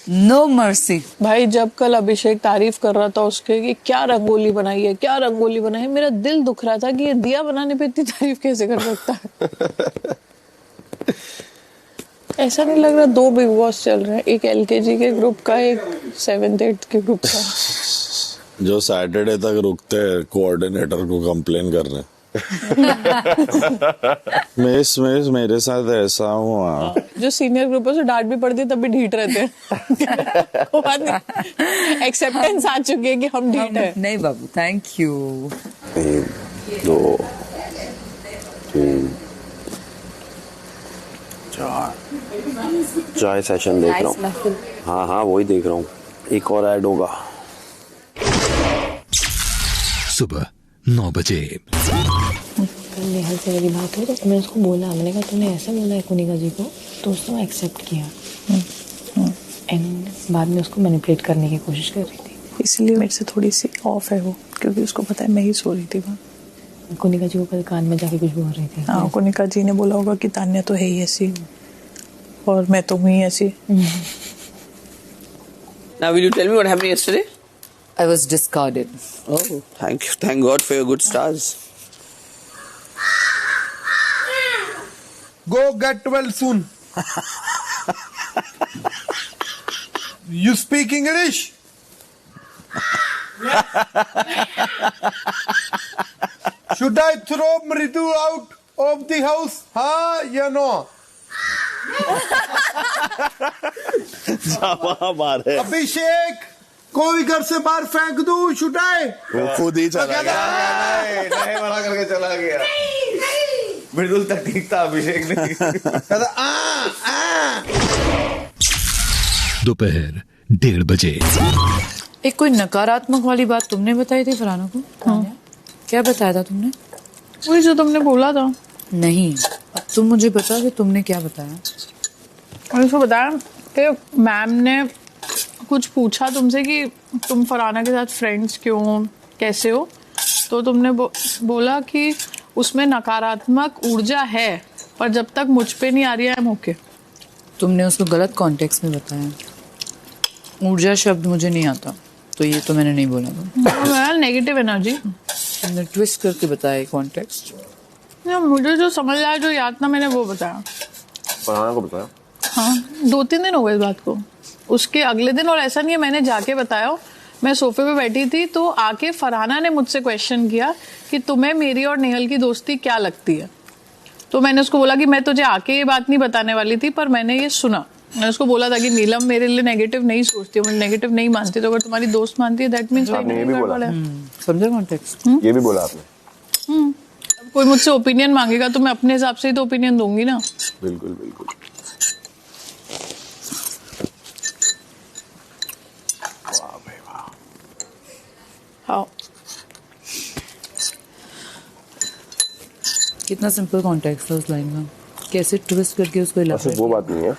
[SPEAKER 14] No mercy.
[SPEAKER 19] भाई जब कल अभिषेक तारीफ कर रहा था उसके कि क्या रंगोली बनाई है, क्या रंगोली बनाई है, मेरा दिल दुख रहा था कि ये दिया बनाने पे इतनी तारीफ कैसे कर सकता है। ऐसा नहीं लग रहा 2 बिग बॉस चल रहे हैं, एक LKG के ग्रुप का, एक 7th 8th के ग्रुप का।
[SPEAKER 16] जो सैटरडे तक रुकते हैं कोऑर्डिनेटर को कंप्लेन करने। मिस मेरे साथ ऐसा हुआ।
[SPEAKER 19] जो सीनियर ग्रुप है, डांट भी पड़ती है तब भी ढीठ रहते हैं। एक्सेप्टेंस आ चुकी है कि हम ढीठ है।
[SPEAKER 14] नहीं बाबू, थैंक यू।
[SPEAKER 9] 1 2 3 4 चाय सेशन देख रहा हूँ। हाँ वही देख रहा हूँ, एक और ऐड होगा।
[SPEAKER 2] सुबह 9 बजे।
[SPEAKER 18] कल नेहल से मेरी बात हुई तो मैंने उसको बोला, मैंने कहा तुमने ऐसे बोला है कुनिका जी को, तो उसने एक्सेप्ट किया एंड बाद में उसको मैनिपुलेट करने की कोशिश कर रही थी।
[SPEAKER 19] इसलिए मेरे से थोड़ी सी ऑफ है वो, क्योंकि उसको पता है मैं ही सो रही थी वहाँ।
[SPEAKER 18] कुनिका जी को कल कान में जाके कुछ बोल रही थी।
[SPEAKER 19] हाँ, कुनिका जी ने बोला होगा कि तान्या तो है ही ऐसी और मैं तो हुई ऐसी।
[SPEAKER 3] Now will you tell me what happened yesterday?
[SPEAKER 14] I was discarded.
[SPEAKER 3] Oh, thank God for your good stars.
[SPEAKER 6] Go get well soon. You speak English? Should I throw Mridu out of the house? You know. अभिषेक को भी घर से बाहर फेंक दूं, शुड आई?
[SPEAKER 4] वो खुद ही चला गया। नहीं मना करके चला गया। मृदुल तक ठीक था, अभिषेक नहीं।
[SPEAKER 2] दोपहर 1:30 बजे।
[SPEAKER 14] एक कोई नकारात्मक वाली बात तुमने बताई थी फराना को? हाँ। क्या बताया था तुमने?
[SPEAKER 19] वही जो तुमने बोला था।
[SPEAKER 14] नहीं, अब तुम मुझे बता कि तुमने क्या बताया।
[SPEAKER 19] मैंने उसको बताया कि मैम ने कुछ पूछा तुमसे कि तुम फराना के साथ फ्रेंड्स क्यों हो, कैसे हो, तो तुमने बोला कि उसमें नकारात्मक ऊर्जा है, पर जब तक मुझ पे नहीं आ रही है मौके।
[SPEAKER 14] तुमने उसको गलत कॉन्टेक्स्ट में बताया। ऊर्जा शब्द मुझे नहीं आता, तो ये तो मैंने नहीं बोला था।
[SPEAKER 19] नेगेटिव एनर्जी
[SPEAKER 14] तुमने ट्विस्ट करके बताया कॉन्टेक्स्ट।
[SPEAKER 19] मुझे जो समझ आया, जो याद था, मैंने वो बताया।
[SPEAKER 9] फरहाना को बताया?
[SPEAKER 19] हाँ, 2-3 दिन हो गए इस बात को। उसके अगले दिन, और ऐसा नहीं है मैंने जाके बताया, मैं सोफे पे बैठी थी तो आके फरहाना ने मुझसे क्वेश्चन किया कि तुम्हें मेरी और नेहल की दोस्ती क्या लगती है। तो मैंने उसको बोला कि मैं तुझे आके ये बात नहीं बताने वाली थी, पर मैंने ये सुना। मैंने उसको बोला था कि नीलम मेरे लिए नेगेटिव नहीं सोचती, मैं नेगेटिव नहीं मानती, तो अगर तुम्हारी दोस्त मानती है दैट मींस
[SPEAKER 14] समझे कॉन्टेक्स्ट।
[SPEAKER 9] ये भी बोला आपने।
[SPEAKER 19] कोई मुझसे ओपिनियन मांगेगा तो मैं अपने हिसाब से ही तो ओपिनियन दूंगी ना।
[SPEAKER 9] बिल्कुल बिल्कुल।
[SPEAKER 19] हाँ,
[SPEAKER 14] कितना सिंपल कॉन्टेक्स्ट था उस लाइन का, कैसे ट्विस्ट करके उसको
[SPEAKER 9] इलाका। वो बात नहीं है,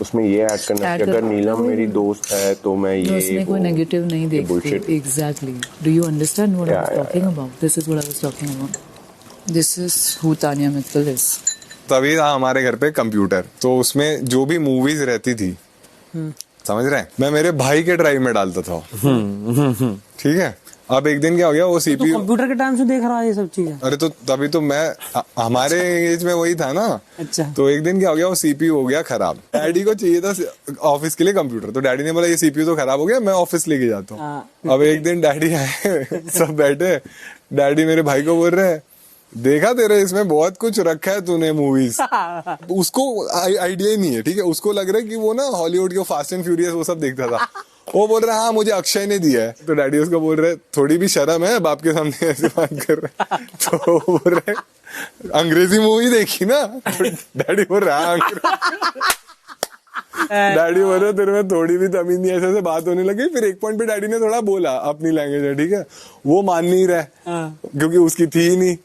[SPEAKER 9] उसमें ये ऐड करना कि अगर नीलम मेरी दोस्त है तो मैं ये
[SPEAKER 14] उसमें कोई नेगेटिव नहीं देखती। Exactly, do you understand what I was talking about? This is what I was talking about. This is who Tanya Mittal is.
[SPEAKER 10] तभी था हमारे घर पे कंप्यूटर, तो उसमें जो भी मूवीज रहती थी, समझ रहे हैं, मैं मेरे भाई के ड्राइव में डालता था। ठीक है, अब एक दिन क्या हो गया, वो सीपीयू
[SPEAKER 12] कंप्यूटर के टाइम से देख रहा है ये सब चीजें।
[SPEAKER 10] अरे तो तभी तो मैं हमारे एज में वही था ना।
[SPEAKER 12] अच्छा।
[SPEAKER 10] तो एक दिन क्या हो गया, वो सीपीयू हो गया खराब। डैडी को चाहिए था ऑफिस के लिए कंप्यूटर, तो डैडी ने बोला ये सीपीयू तो खराब हो गया, मैं ऑफिस लेके जाता हूँ। अब एक दिन डैडी आए, सब बैठे, डैडी मेरे भाई को बोल रहे हैं, देखा तेरे इसमें बहुत कुछ रखा है तूने मूवीज। उसको आइडिया ही नहीं है, ठीक है, उसको लग रहा है कि वो ना हॉलीवुड के फास्ट एंड फ्यूरियस वो सब देखता था। वो बोल रहा है हाँ मुझे अक्षय ने दिया है। तो डैडी उसको बोल रहे थोड़ी भी शर्म है, बाप के सामने ऐसे बात कर रहे। तो बोल रहे अंग्रेजी मूवी देखी ना। तो डैडी बोल रहा है डैडी बोल रहे तेरे में थोड़ी भी तमीज नहीं, ऐसे बात होने लगी। फिर एक पॉइंट पे डैडी ने थोड़ा बोला अपनी लैंग्वेज में, ठीक है, वो मान नहीं रहा क्योंकि उसकी थी ही नहीं।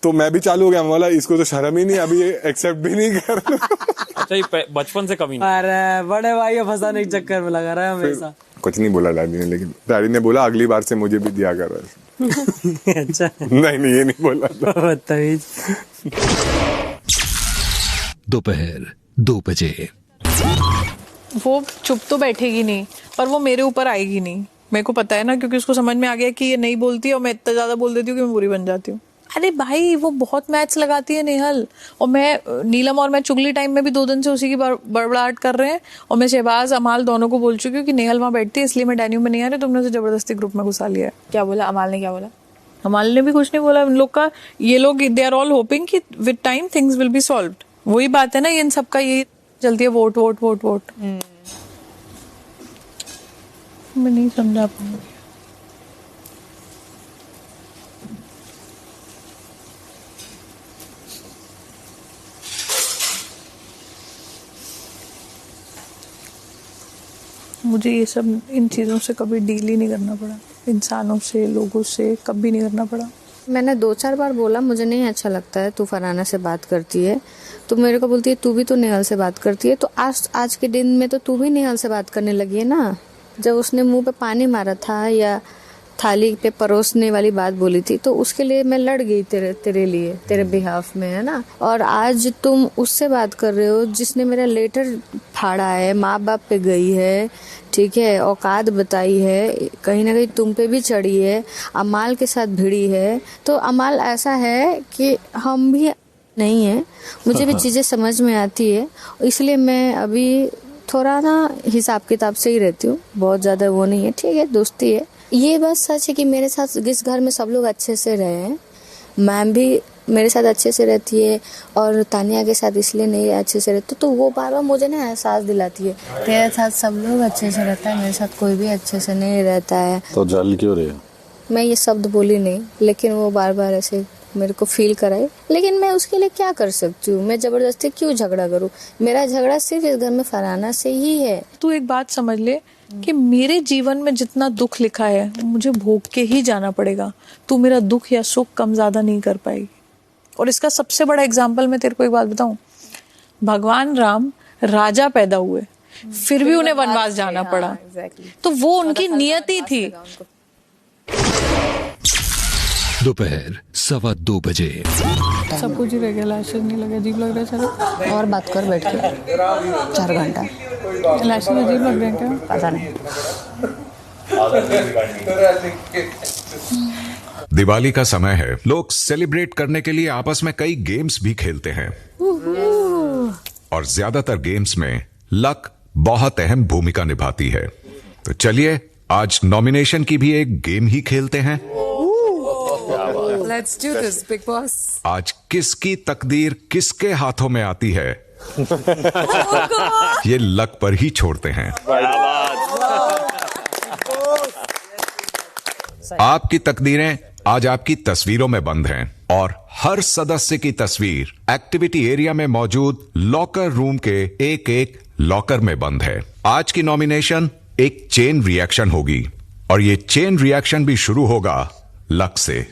[SPEAKER 10] तो मैं भी चालू हो गया, बोला इसको तो शर्म ही नहीं, अभी ये एक्सेप्ट भी नहीं कर।
[SPEAKER 11] अच्छा, ये बचपन से कमी नहीं।
[SPEAKER 12] अरे बड़े भाई फंसाने के चक्कर में लगा रहा है हमेशा।
[SPEAKER 10] कुछ नहीं बोला डैडी ने, लेकिन डैडी ने बोला अगली बार से मुझे भी दिया कर।
[SPEAKER 12] अच्छा।
[SPEAKER 10] नहीं ये नहीं बोला।
[SPEAKER 12] बदतमीज।
[SPEAKER 2] दोपहर 2 बजे।
[SPEAKER 19] वो चुप तो बैठेगी नहीं, पर वो मेरे ऊपर आएगी नहीं, मेरे को पता है ना, क्योंकि उसको समझ में आ गया कि ये नहीं बोलती और मैं इतना ज्यादा बोल देती हूँ कि मैं बुरी बन जाती हूँ। अरे भाई वो बहुत मैथ्स लगाती है नेहल, और मैं नीलम और मैं चुगली टाइम में भी 2 दिन से उसी की बड़बड़ाहट कर रहे हैं, और मैं शहबाज अमाल दोनों को बोल चुकी हूँ कि नेहल वहाँ बैठती है इसलिए मैं डेन्यू में नहीं आ रही, तुमने उसे जबरदस्ती ग्रुप में घुसा लिया है।
[SPEAKER 13] क्या बोला अमाल ने? क्या बोला?
[SPEAKER 19] अमाल ने भी कुछ नहीं बोला। इन लोग का, ये लोग दे आर ऑल होपिंग कि with time things will be solved. वही बात है ना, ये इन सबका यही चलती है, वोट वोट वोट वोट। मैं नहीं समझा पाऊंगी। मुझे ये सब इन चीज़ों से कभी डील ही नहीं करना पड़ा, इंसानों से, लोगों से कभी नहीं करना पड़ा।
[SPEAKER 18] मैंने 2-4 बार बोला मुझे नहीं अच्छा लगता है तू फरहाना से बात करती है, तो मेरे को बोलती है तू भी तो नेहल से बात करती है, तो आज के दिन में तो तू भी नेहल से बात करने लगी है ना। जब उसने मुंह पे पानी मारा था या थाली पे परोसने वाली बात बोली थी तो उसके लिए मैं लड़ गई तेरे लिए, तेरे बिहाफ में, है ना। और आज तुम उससे बात कर रहे हो जिसने मेरा लेटर फाड़ा है, माँ बाप पे गई है, ठीक है, औकात बताई है, कहीं ना कहीं तुम पे भी चढ़ी है, अमाल के साथ भिड़ी है। तो अमाल ऐसा है कि हम भी नहीं है, मुझे भी चीज़ें समझ में आती है, इसलिए मैं अभी थोड़ा ना हिसाब किताब से ही रहती हूँ, बहुत ज़्यादा वो नहीं है, ठीक है, दोस्ती है। ये बात सच है कि मेरे साथ जिस घर में सब लोग अच्छे से रहे हैं, मैम भी मेरे साथ अच्छे से रहती है और तानिया के साथ इसलिए नहीं अच्छे से रहती, तो वो बार बार मुझे ना एहसास दिलाती है तेरे साथ सब लोग अच्छे से रहता है, मेरे साथ कोई भी अच्छे से नहीं रहता है।
[SPEAKER 16] तो जल क्यों रही है?
[SPEAKER 18] मैं ये शब्द बोली नहीं, लेकिन वो बार बार ऐसे मेरे को फील कराई, लेकिन मैं उसके लिए क्या कर सकती हूँ? मैं जबरदस्ती क्यों झगड़ा करूँ? मेरा झगड़ा सिर्फ इस घर में फरहाना से ही है।
[SPEAKER 19] तू एक बात समझ ले कि मेरे जीवन में जितना दुख लिखा है मुझे भोग के ही जाना पड़ेगा, तू मेरा दुख या सुख कम ज्यादा नहीं कर पाएगी। और इसका सबसे बड़ा एग्जाम्पल मैं तेरे को एक बात बताऊं, भगवान राम राजा पैदा हुए फिर भी उन्हें वनवास जाना पड़ा, तो वो उनकी नियति थी।
[SPEAKER 2] दोपहर 2:15 बजे।
[SPEAKER 19] सब कुछ ही रह गया, लैशेज नहीं लगे, अजीब लग रहा है सर।
[SPEAKER 18] और बात कर बैठ के 4 घंटा,
[SPEAKER 19] लैशेज अजीब लग रहे हैं क्या?
[SPEAKER 18] पता नहीं।
[SPEAKER 15] दिवाली का समय है, लोग सेलिब्रेट करने के लिए आपस में कई गेम्स भी खेलते हैं और ज्यादातर गेम्स में लक बहुत अहम भूमिका निभाती है। तो चलिए आज नॉमिनेशन की भी एक गेम ही खेलते हैं।
[SPEAKER 14] Let's do this, big boss.
[SPEAKER 15] आज किसकी तकदीर किसके हाथों में आती है ये लक पर ही छोड़ते हैं। आपकी तकदीरें आज आपकी तस्वीरों में बंद हैं और हर सदस्य की तस्वीर एक्टिविटी एरिया में मौजूद लॉकर रूम के एक लॉकर में बंद है। आज की नॉमिनेशन एक चेन रिएक्शन होगी और ये चेन रिएक्शन भी शुरू होगा लक से।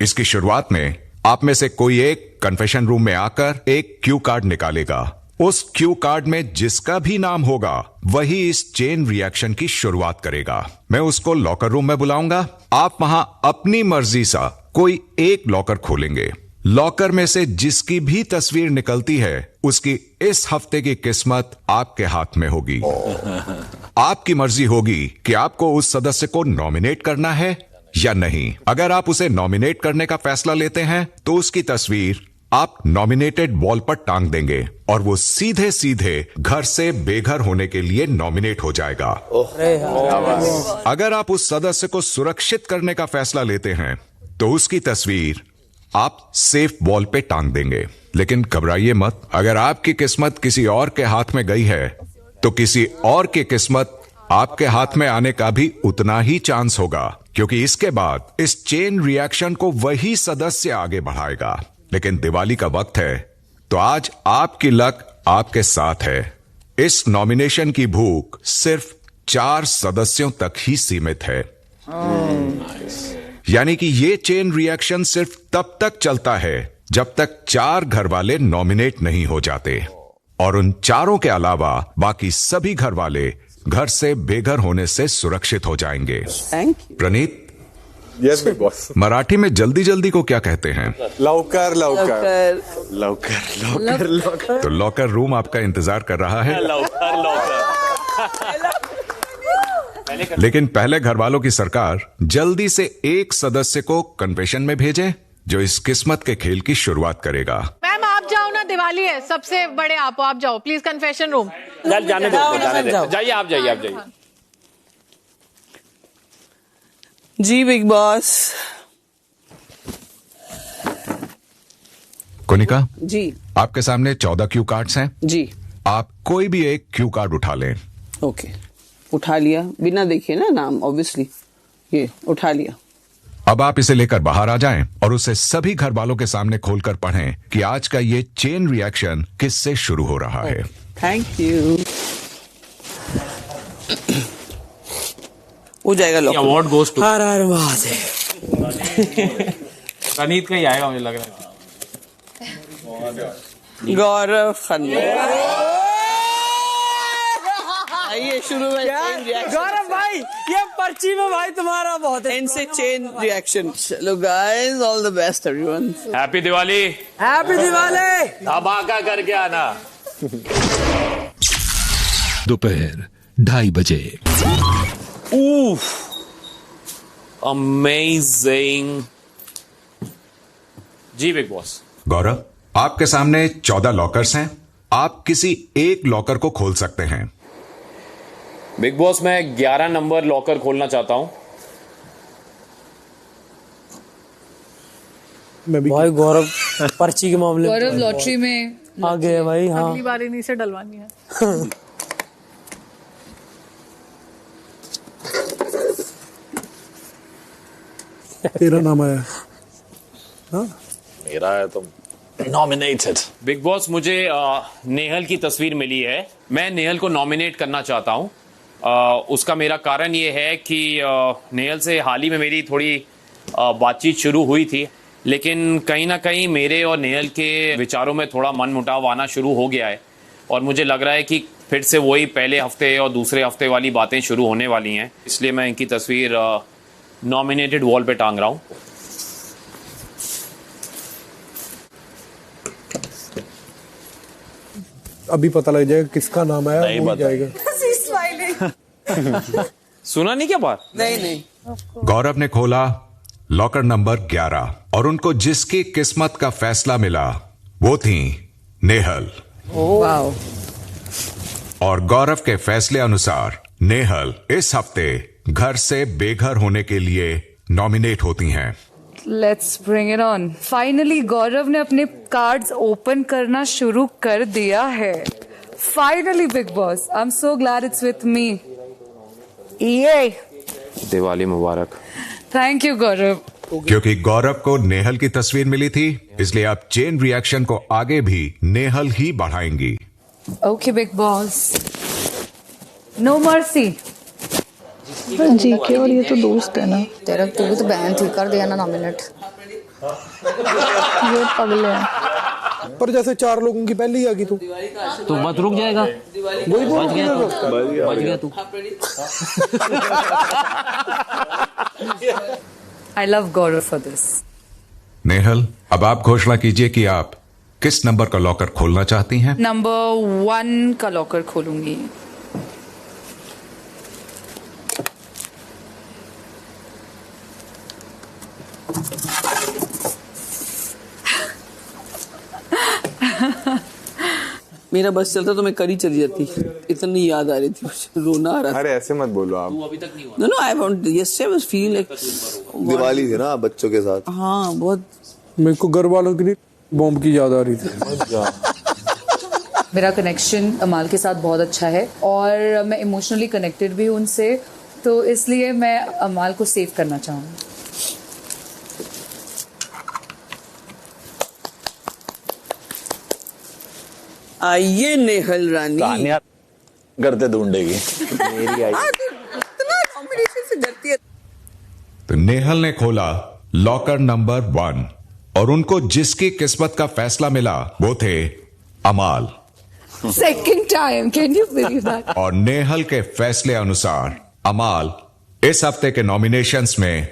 [SPEAKER 15] इसकी शुरुआत में आप में से कोई एक कन्फेशन रूम में आकर एक क्यू कार्ड निकालेगा। उस क्यू कार्ड में जिसका भी नाम होगा वही इस चेन रिएक्शन की शुरुआत करेगा। मैं उसको लॉकर रूम में बुलाऊंगा, आप वहां अपनी मर्जी सा कोई एक लॉकर खोलेंगे। लॉकर में से जिसकी भी तस्वीर निकलती है उसकी इस हफ्ते की किस्मत आपके हाथ में होगी। आपकी मर्जी होगी कि आपको उस सदस्य को नॉमिनेट करना है या नहीं। अगर आप उसे नॉमिनेट करने का फैसला लेते हैं तो उसकी तस्वीर आप नॉमिनेटेड वॉल पर टांग देंगे और वो सीधे सीधे घर से बेघर होने के लिए नॉमिनेट हो जाएगा। अगर आप उस सदस्य को सुरक्षित करने का फैसला लेते हैं तो उसकी तस्वीर आप सेफ वॉल पे टांग देंगे। लेकिन घबराइए मत, अगर आपकी किस्मत किसी और के हाथ में गई है तो किसी और की किस्मत आपके हाथ में आने का भी उतना ही चांस होगा, क्योंकि इसके बाद इस चेन रिएक्शन को वही सदस्य आगे बढ़ाएगा। लेकिन दिवाली का वक्त है तो आज आपकी लक आपके साथ है। इस नॉमिनेशन की भूख सिर्फ 4 सदस्यों तक ही सीमित है। यानी कि ये चेन रिएक्शन सिर्फ तब तक चलता है जब तक 4 घर वाले नॉमिनेट नहीं हो जाते और उन 4 के अलावा बाकी सभी घर वाले घर से बेघर होने से सुरक्षित हो जाएंगे। प्रणीत,
[SPEAKER 9] यस बिग बॉस।
[SPEAKER 15] मराठी में जल्दी जल्दी को क्या कहते हैं?
[SPEAKER 9] लवकर लवकर लवकर लवकर लवकर।
[SPEAKER 15] तो लॉकर रूम आपका इंतजार कर रहा है।
[SPEAKER 9] लवकर लवकर।
[SPEAKER 15] लेकिन पहले घर वालों की सरकार जल्दी से एक सदस्य को कन्फेशन में भेजे जो इस किस्मत के खेल की शुरुआत करेगा।
[SPEAKER 19] मैम आप जाओ ना, दिवाली है, सबसे बड़े आप जाओ प्लीज कन्फेशन रूम।
[SPEAKER 11] जाने दो, जाइए आप जाइए।
[SPEAKER 3] जी बिग बॉस।
[SPEAKER 15] कोनिका
[SPEAKER 3] जी,
[SPEAKER 15] आपके सामने 14 क्यू कार्ड्स हैं।
[SPEAKER 3] जी,
[SPEAKER 15] आप कोई भी एक क्यू कार्ड उठा लें।
[SPEAKER 3] ओके, उठा लिया, बिना देखे ना नाम, ऑब्वियसली ये उठा लिया।
[SPEAKER 15] अब आप इसे लेकर बाहर आ जाएं और उसे सभी घर वालों के सामने खोलकर पढ़ें कि आज का ये चेन रिएक्शन किससे शुरू हो रहा है।
[SPEAKER 3] Thank you. हो जाएगा लॉक।
[SPEAKER 11] अवार्ड गोस टू
[SPEAKER 12] हर हर महादेव।
[SPEAKER 11] रनीत का ही आएगा मुझे लग रहा है।
[SPEAKER 3] गौरव खन्ना। आइए शुरू में
[SPEAKER 12] गौरव भाई, ये पर्ची में भाई तुम्हारा बहुत है।
[SPEAKER 3] इनसे चेन रिएक्शन। चलो guys, all the best everyone.
[SPEAKER 11] Happy Diwali.
[SPEAKER 12] Happy Diwali.
[SPEAKER 11] धमाका करके आना।
[SPEAKER 2] दोपहर 2:30 बजे।
[SPEAKER 11] अमेजिंग। जी बिग बॉस।
[SPEAKER 15] गौरव, आपके सामने 14 लॉकर्स हैं। आप किसी एक लॉकर को खोल सकते हैं।
[SPEAKER 11] बिग बॉस मैं 11 नंबर लॉकर खोलना चाहता हूं।
[SPEAKER 12] मैं भी भाई गौरव पर्ची के मामले में
[SPEAKER 14] गौरव लॉटरी में
[SPEAKER 12] आ गए भाई। हाँ,
[SPEAKER 19] अगली बार इन्हीं से डलवानी है।
[SPEAKER 6] तेरा नाम आया। हाँ?
[SPEAKER 1] मेरा है तो नॉमिनेटेड।
[SPEAKER 11] बिग बॉस मुझे नेहल की तस्वीर मिली है। मैं नेहल को नॉमिनेट करना चाहता हूं। उसका मेरा कारण ये है कि नेहल से हाल ही में मेरी थोड़ी बातचीत शुरू हुई थी, लेकिन कहीं ना कहीं मेरे और नेहल के विचारों में थोड़ा मन मुटाव आना शुरू हो गया है और मुझे लग रहा है कि फिर से वही पहले हफ्ते और दूसरे हफ्ते वाली बातें शुरू होने वाली हैं। इसलिए मैं इनकी तस्वीर नॉमिनेटेड वॉल पे टांग रहा हूं।
[SPEAKER 6] अभी पता लग जाएगा किसका नाम आया,
[SPEAKER 1] नहीं
[SPEAKER 6] वो
[SPEAKER 1] पता।
[SPEAKER 6] जाएगा।
[SPEAKER 11] सुना नहीं क्या बात?
[SPEAKER 3] नहीं।
[SPEAKER 15] गौरव ने खोला लॉकर नंबर 11 और उनको जिसकी किस्मत का फैसला मिला वो थी नेहल।
[SPEAKER 3] वाओ।
[SPEAKER 15] और गौरव के फैसले अनुसार नेहल इस हफ्ते घर से बेघर होने के लिए नॉमिनेट होती हैं।
[SPEAKER 14] Let's bring it on. Finally Gaurav ने अपने कार्ड्स ओपन करना शुरू कर दिया है। Finally Bigg Boss, I am so glad it's with me. ये
[SPEAKER 11] दिवाली मुबारक।
[SPEAKER 14] Thank you Gaurav.
[SPEAKER 15] क्योंकि गौरव को नेहल की तस्वीर मिली थी, इसलिए अब चेन रिएक्शन को आगे भी नेहल ही बढ़ाएंगी।
[SPEAKER 14] Okay Bigg Boss, no mercy.
[SPEAKER 18] जी के और ये तो दोस्त है ना तेरा, तू भी तो बहन थी, कर दिया ना नॉमिनेट। ये पगले हैं।
[SPEAKER 6] पर जैसे 4 लोगों की पहले ही आ गई तू
[SPEAKER 12] तो मत रुक जाएगा।
[SPEAKER 6] वही बोल
[SPEAKER 12] बच गया तू।
[SPEAKER 14] I love Gaurav for this.
[SPEAKER 15] Nehal, अब आप घोषणा कीजिए कि आप किस नंबर का लॉकर खोलना चाहती हैं।
[SPEAKER 14] नंबर 1 का लॉकर खोलूंगी।
[SPEAKER 3] मेरा बस चलता तो मैं करी चली जाती, इतनी याद आ रही थी, मुझे रोना आ रहा था।
[SPEAKER 8] अरे ऐसे मत बोलो आप।
[SPEAKER 11] अभी तक नहीं हुआ।
[SPEAKER 3] No I want yesterday was feeling like
[SPEAKER 8] Diwali थी ना बच्चों के साथ।
[SPEAKER 3] हाँ बहुत।
[SPEAKER 6] मेरे को घर वालों की नहीं, बॉम्ब की याद आ रही थी।
[SPEAKER 14] मेरा कनेक्शन अमाल के साथ बहुत अच्छा है और मैं इमोशनली कनेक्टेड भी हूँ उनसे, तो इसलिए मैं अमाल को सेव करना चाहूँगी।
[SPEAKER 3] आइए नेहल रानी।
[SPEAKER 1] तानिया करते ढूंढेगी।
[SPEAKER 3] मेरी आई। इतना कॉम्बिनेशन से डरती है।
[SPEAKER 15] तो नेहल ने खोला लॉकर नंबर 1 और उनको जिसकी किस्मत का फैसला मिला वो थे अमाल।
[SPEAKER 14] Second time, can you believe that?
[SPEAKER 15] और नेहल के फैसले अनुसार अमाल इस हफ्ते के नॉमिनेशंस में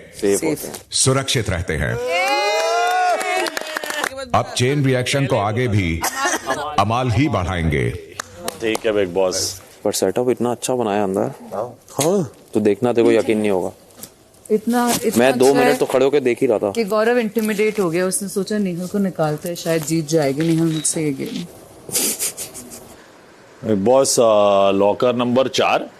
[SPEAKER 15] सुरक्षित रहते हैं। अब चेन रिएक्शन को आगे भी अमाल ही बढ़ाएंगे।
[SPEAKER 1] ठीक है बिग बॉस।
[SPEAKER 11] पर सेटअप इतना अच्छा बनाया अंदर।
[SPEAKER 6] हाँ
[SPEAKER 11] तो देखना तेरे को यकीन नहीं होगा।
[SPEAKER 14] इतना
[SPEAKER 11] मैं 2
[SPEAKER 14] अच्छा है
[SPEAKER 11] मिनट तो खड़े होकर देख ही रहा था
[SPEAKER 14] कि गौरव इंटिमिडेट हो गया। उसने सोचा नेहल को निकालते हैं, शायद जीत जाएगी नेहल मुझसे ये game.
[SPEAKER 1] Big boss locker number 4।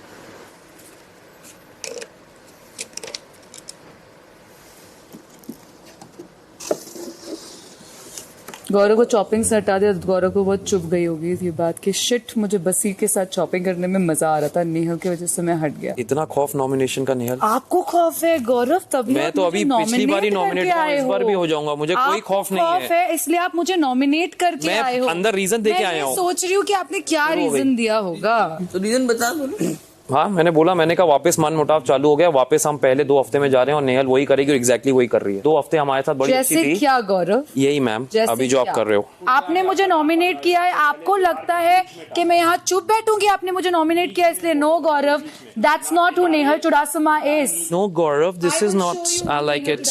[SPEAKER 14] गौरव को चॉपिंग से हटा दिया। गौरव को बहुत चुप गई होगी ये बात कि शिट, मुझे बसी के साथ चॉपिंग करने में मजा आ रहा था, नेहल की वजह से मैं हट गया।
[SPEAKER 11] इतना खौफ नॉमिनेशन का नेहल।
[SPEAKER 14] आपको खौफ है गौरव? तभी
[SPEAKER 11] मैं तो अभी पिछली बार ही नॉमिनेट हुआ, इस बार भी हो जाऊंगा। मुझे कोई खौफ नहीं है।
[SPEAKER 14] इसलिए आप मुझे नॉमिनेट करके
[SPEAKER 11] मैं
[SPEAKER 14] आए हो।
[SPEAKER 11] अंदर रीजन दे के आया हूँ।
[SPEAKER 14] सोच रही हूँ कि आपने क्या रीजन दिया होगा।
[SPEAKER 3] तो रीजन बता दो।
[SPEAKER 11] हाँ मैंने बोला, मैंने कहा वापस मन मुटाव चालू हो गया, वापस हम पहले 2 हफ्ते में जा रहे हैं और नेहल वही करेगी और एग्जैक्टली वही कर रही है। 2 हफ्ते हमारे साथ बड़ी अच्छी
[SPEAKER 14] जैसे
[SPEAKER 11] थी।
[SPEAKER 14] क्या गौरव?
[SPEAKER 11] यही मैम अभी जो आप कर रहे हो।
[SPEAKER 14] आपने मुझे नॉमिनेट किया है, आपको लगता है कि मैं यहाँ चुप बैठूंगी? आपने मुझे नॉमिनेट किया इसलिए। No Gaurav, that's not who Nehal Chudasama is.
[SPEAKER 11] No Gaurav, this is not, I like it.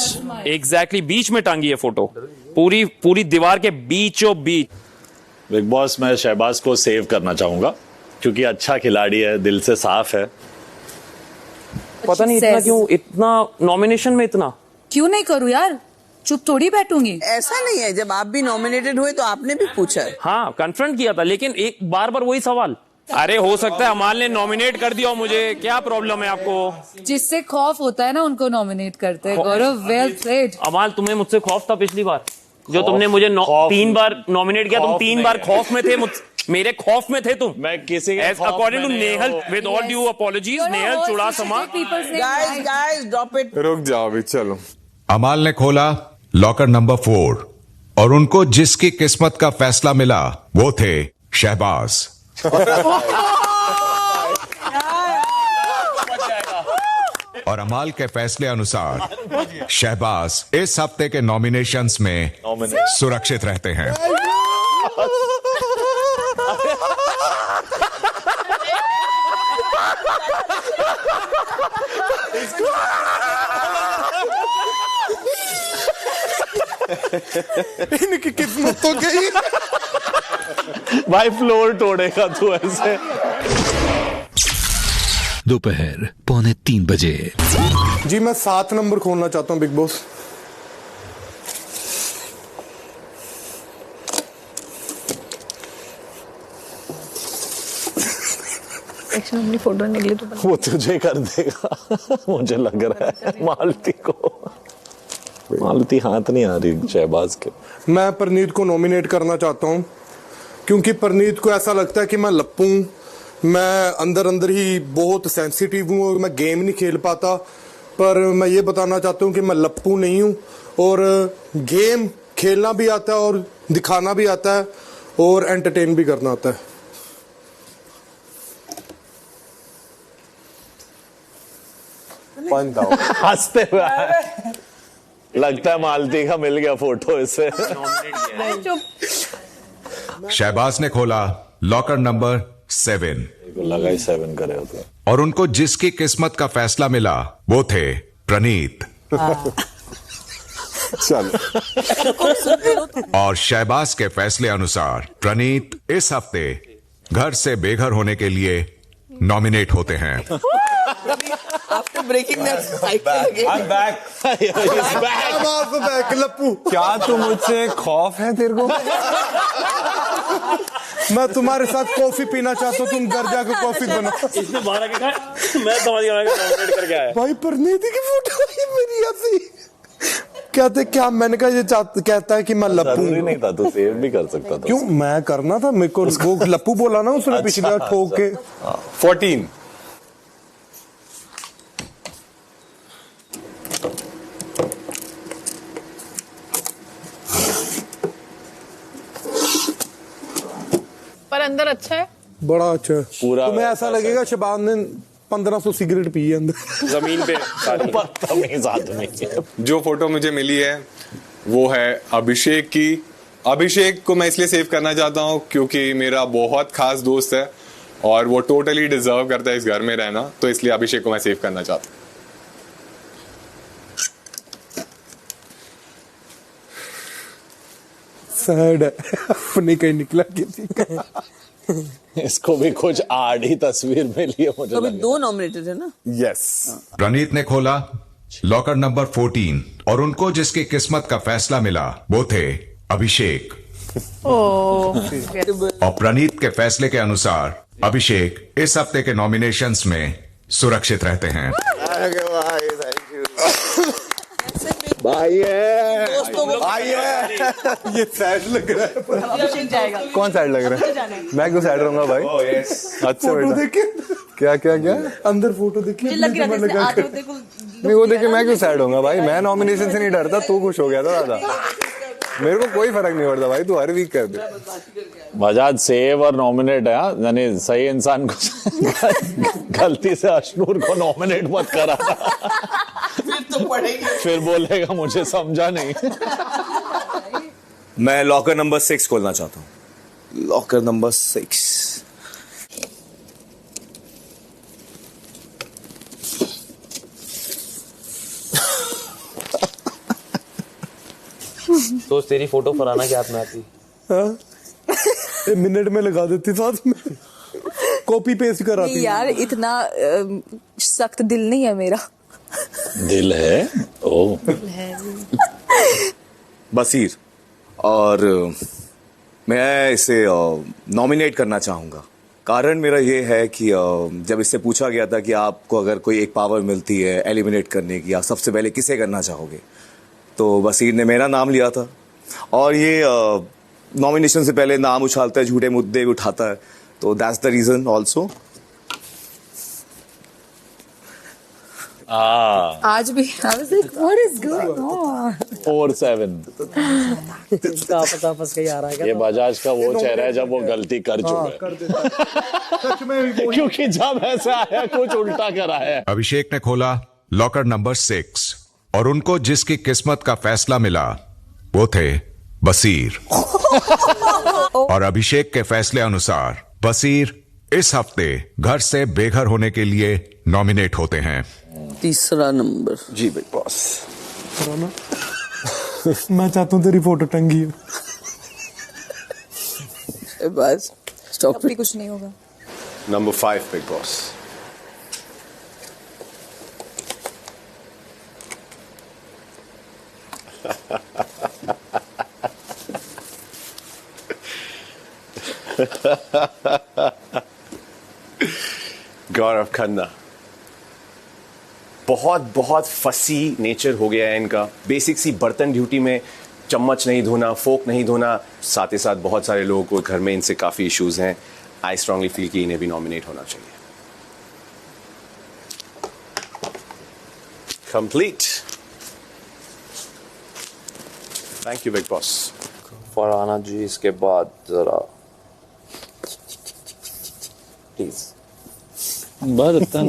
[SPEAKER 11] Exactly बीच में टांगी है फोटो, पूरी दीवार के बीचों बीच।
[SPEAKER 1] बिग बॉस मैं शहबाज को सेव करना चाहूंगा क्योंकि अच्छा खिलाड़ी है, दिल से साफ है।
[SPEAKER 11] पता नहीं इतना क्यों, इतना नॉमिनेशन में इतना
[SPEAKER 14] क्यों नहीं करूँ यार, चुप थोड़ी बैठूंगी।
[SPEAKER 3] ऐसा नहीं है, जब आप भी नॉमिनेटेड हुए तो आपने भी पूछा है।
[SPEAKER 11] हाँ कन्फ्रंट किया था, लेकिन एक बार वही सवाल। अरे हो सकता है अमाल ने नॉमिनेट कर दिया, मुझे क्या प्रॉब्लम है आपको?
[SPEAKER 14] जिससे खौफ होता है ना उनको नॉमिनेट करते हैं। गौरव वेल प्लेड।
[SPEAKER 11] अमाल तुम्हें मुझसे खौफ था पिछली बार जो तुमने मुझे 3 बार नॉमिनेट किया, तुम 3 बार खौफ में थे, मेरे खौफ में थे तुम।
[SPEAKER 1] मैं किसी के
[SPEAKER 11] according to Nehal, with all due apologies, Nehal Chudasama.
[SPEAKER 3] Guys drop it.
[SPEAKER 10] रुक जाओ अभी, चलो।
[SPEAKER 15] अमाल ने खोला लॉकर नंबर 4 और उनको जिसकी किस्मत का फैसला मिला वो थे शहबाज। और अमाल के फैसले अनुसार शहबाज इस हफ्ते के नॉमिनेशंस में सुरक्षित रहते हैं।
[SPEAKER 6] इनकी किस्मत तो गई।
[SPEAKER 1] भाई फ्लोर तोड़ेगा तू ऐसे।
[SPEAKER 2] दोपहर 2:45 बजे।
[SPEAKER 6] जी मैं 7 नंबर खोलना चाहता हूँ बिग बॉस।
[SPEAKER 18] अपनी फोटो निकली तो
[SPEAKER 1] वो तुझे कर देगा मुझे लग रहा है। मालती हाथ नहीं आ रही शहबाज के।
[SPEAKER 6] मैं परनीत को नॉमिनेट करना चाहता हूँ क्योंकि परनीत को ऐसा लगता है कि मैं लप्पू, मैं अंदर अंदर ही बहुत सेंसिटिव हूँ और मैं गेम नहीं खेल पाता। पर मैं ये बताना चाहता हूँ कि मैं लप्पू नहीं हूँ और गेम खेलना भी आता है और दिखाना भी आता है और एंटरटेन भी करना आता है।
[SPEAKER 1] हंसते हुए लगता है मालती का मिल गया फोटो इससे।
[SPEAKER 15] शहबाज ने खोला लॉकर नंबर 7
[SPEAKER 1] लगा ही 7 करे होते
[SPEAKER 15] और उनको जिसकी किस्मत का फैसला मिला वो थे प्रणीत। और शहबाज के फैसले अनुसार प्रणीत इस हफ्ते घर से बेघर होने के लिए नॉमिनेट होते हैं।
[SPEAKER 3] After breaking that cycle
[SPEAKER 10] I'm back.
[SPEAKER 6] I'm also back, लप्पू।
[SPEAKER 10] क्या तू मुझसे खौफ है तेरे को?
[SPEAKER 6] मैं तुम्हारे साथ कॉफी पीना चाहता हूँ, तुम घर जाकर कॉफी बना।
[SPEAKER 11] इसने 12 के कहा, मैं समझ गया नॉमिनेट करके आया।
[SPEAKER 6] भाई परनीत की फोटो है मेरी ऐसी। कहते क्या, मैंने कहा ये कहता है कि मैं लप्पू
[SPEAKER 1] नहीं था, तो सेव भी कर सकता था।
[SPEAKER 6] क्यों मैं करना था, मेरे को वो लप्पू बोला ना उसने पिछले बार ठोक के।
[SPEAKER 10] 14
[SPEAKER 19] पर अंदर अच्छा है,
[SPEAKER 6] बड़ा अच्छा है।
[SPEAKER 1] पूरा
[SPEAKER 6] तुम्हें ऐसा लगेगा शहबाज ने 1500 सिगरेट पी है अंदर
[SPEAKER 10] जमीन पे
[SPEAKER 1] सारी।
[SPEAKER 10] जो फोटो मुझे मिली है वो है अभिषेक की। अभिषेक को मैं इसलिए सेव करना चाहता हूँ क्योंकि मेरा बहुत खास दोस्त है और वो टोटली डिजर्व करता है इस घर में रहना, तो इसलिए अभिषेक को मैं सेव करना चाहता हूँ।
[SPEAKER 6] सैड है अपने कहीं निकला किसी का।
[SPEAKER 1] इसको भी कुछ आड़ी तस्वीर मिली है मुझे
[SPEAKER 3] तो अभी
[SPEAKER 1] लगा।
[SPEAKER 3] 2 नॉमिनेटेड है ना?
[SPEAKER 1] यस।
[SPEAKER 15] प्रणीत ने खोला लॉकर नंबर 14 और उनको जिसकी किस्मत का फैसला मिला वो थे अभिषेक। और प्रणीत के फैसले के अनुसार अभिषेक इस हफ्ते के नॉमिनेशंस में सुरक्षित रहते हैं।
[SPEAKER 8] भाई है,
[SPEAKER 3] दोस्तों को
[SPEAKER 8] भाई है। ये सैड लग रहा है।
[SPEAKER 19] अभिषेक जाएगा।
[SPEAKER 8] कौन सैड लग रहा है? मैं क्यों सैड रहूंगा भाई? अच्छा
[SPEAKER 6] फोटो
[SPEAKER 8] बेटा।
[SPEAKER 6] देखे
[SPEAKER 8] क्या क्या क्या?
[SPEAKER 6] अंदर फोटो देखी
[SPEAKER 19] मुझे लग रहा था आज देखो
[SPEAKER 8] नहीं वो देखे मैं क्यों सैड होऊंगा भाई? मैं नॉमिनेशन से नहीं डरता, तू खुश हो गया था दादा। मेरे को कोई फर्क नहीं पड़ता भाई, तू हर वीक कर दे।
[SPEAKER 1] बजाज सेव और नॉमिनेट है, हाँ? यानी सही इंसान को गलती से अशनूर को नॉमिनेट मत करा।
[SPEAKER 3] फिर तो पड़ेगी।
[SPEAKER 1] फिर बोलेगा मुझे समझा नहीं।
[SPEAKER 4] मैं लॉकर नंबर 6 खोलना चाहता हूँ।
[SPEAKER 8] Locker number 6।
[SPEAKER 11] तो तेरी फोटो फराना के हाथ में आती।
[SPEAKER 6] मिनट में लगा देती साथ में, कॉपी पेस्ट कराती।
[SPEAKER 17] नहीं यार, इतना सख्त दिल नहीं है मेरा।
[SPEAKER 1] दिल है ओ
[SPEAKER 4] बसीर, और मैं इसे नॉमिनेट करना चाहूंगा। कारण मेरा ये है कि जब इससे पूछा गया था कि आपको अगर कोई एक पावर मिलती है एलिमिनेट करने की, आप सबसे पहले किसे करना चाहोगे, तो बसीर ने मेरा नाम लिया था। और ये नॉमिनेशन से पहले नाम उछालता है, झूठे मुद्दे उठाता है, तो दैट्स द रीजन ऑल्सो।
[SPEAKER 17] आज भी what is going on?
[SPEAKER 1] 4-7।
[SPEAKER 12] आपस का आ रहा है।
[SPEAKER 1] ये बजाज का वो चेहरा है जब वो गलती कर चुका है। क्योंकि जब ऐसा आया कुछ उल्टा करा है।
[SPEAKER 15] अभिषेक ने खोला लॉकर नंबर 6 और उनको जिसकी किस्मत का फैसला मिला वो थे बसीर। और अभिषेक के फैसले अनुसार बसीर इस हफ्ते घर से बेघर होने के लिए नॉमिनेट होते हैं।
[SPEAKER 3] 3 नंबर।
[SPEAKER 8] जी बिग बॉस।
[SPEAKER 6] मैं चाहता हूँ तेरी फोटो टंगी हो।
[SPEAKER 3] Bus stop.
[SPEAKER 17] अभी कुछ नहीं होगा।
[SPEAKER 9] Number 5 Bigg Boss. Gaurav Khanna. बहुत बहुत फसी नेचर हो गया है इनका। बेसिक सी बर्तन ड्यूटी में चम्मच नहीं धोना, फोक नहीं धोना, साथ ही साथ बहुत सारे लोगों को घर में इनसे काफी इश्यूज हैं। आई स्ट्रांगली फील कि इन्हें भी नॉमिनेट होना चाहिए। Complete. Thank you Bigg Boss.
[SPEAKER 11] Farhana ji इसके बाद जरा प्लीज।
[SPEAKER 1] बर्तन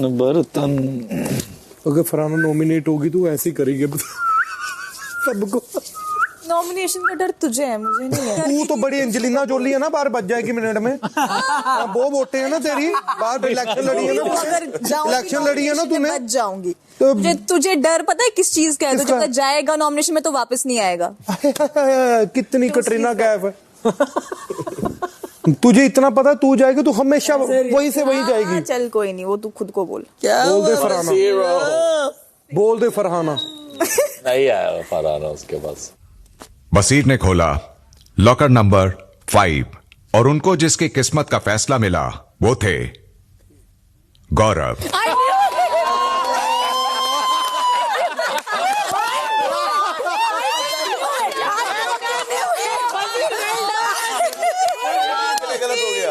[SPEAKER 6] अगर फरहाना नॉमिनेट होगी तो ऐसे ही करेगी सबको।
[SPEAKER 17] नॉमिनेशन का डर तुझे है, मुझे नहीं है।
[SPEAKER 6] तू तो बड़ी एंजेलिना जोली है ना, बाहर बच जाएगी मिनट में। वो वोटे है ना तेरी, बाहर इलेक्शन लड़ी है ना, इलेक्शन लड़ी है ना तूने।
[SPEAKER 17] बच जाऊंगी तो तुझे डर पता है किस चीज का है? तो जब तक जाएगा नॉमिनेशन में तो वापस नहीं आएगा।
[SPEAKER 6] कितनी कटरीना कैफ है। तुझे इतना पता, तू जाएगी तो हमेशा वहीं से वहीं जाएगी।
[SPEAKER 17] चल कोई नहीं, वो तू खुद को बोल।
[SPEAKER 3] क्या
[SPEAKER 6] बोल दे फरहाना, बोल दे फरहाना।
[SPEAKER 1] नहीं आया फरहाना उसके पास।
[SPEAKER 15] बसीर ने खोला लॉकर नंबर 5 और उनको जिसकी किस्मत का फैसला मिला वो थे गौरव।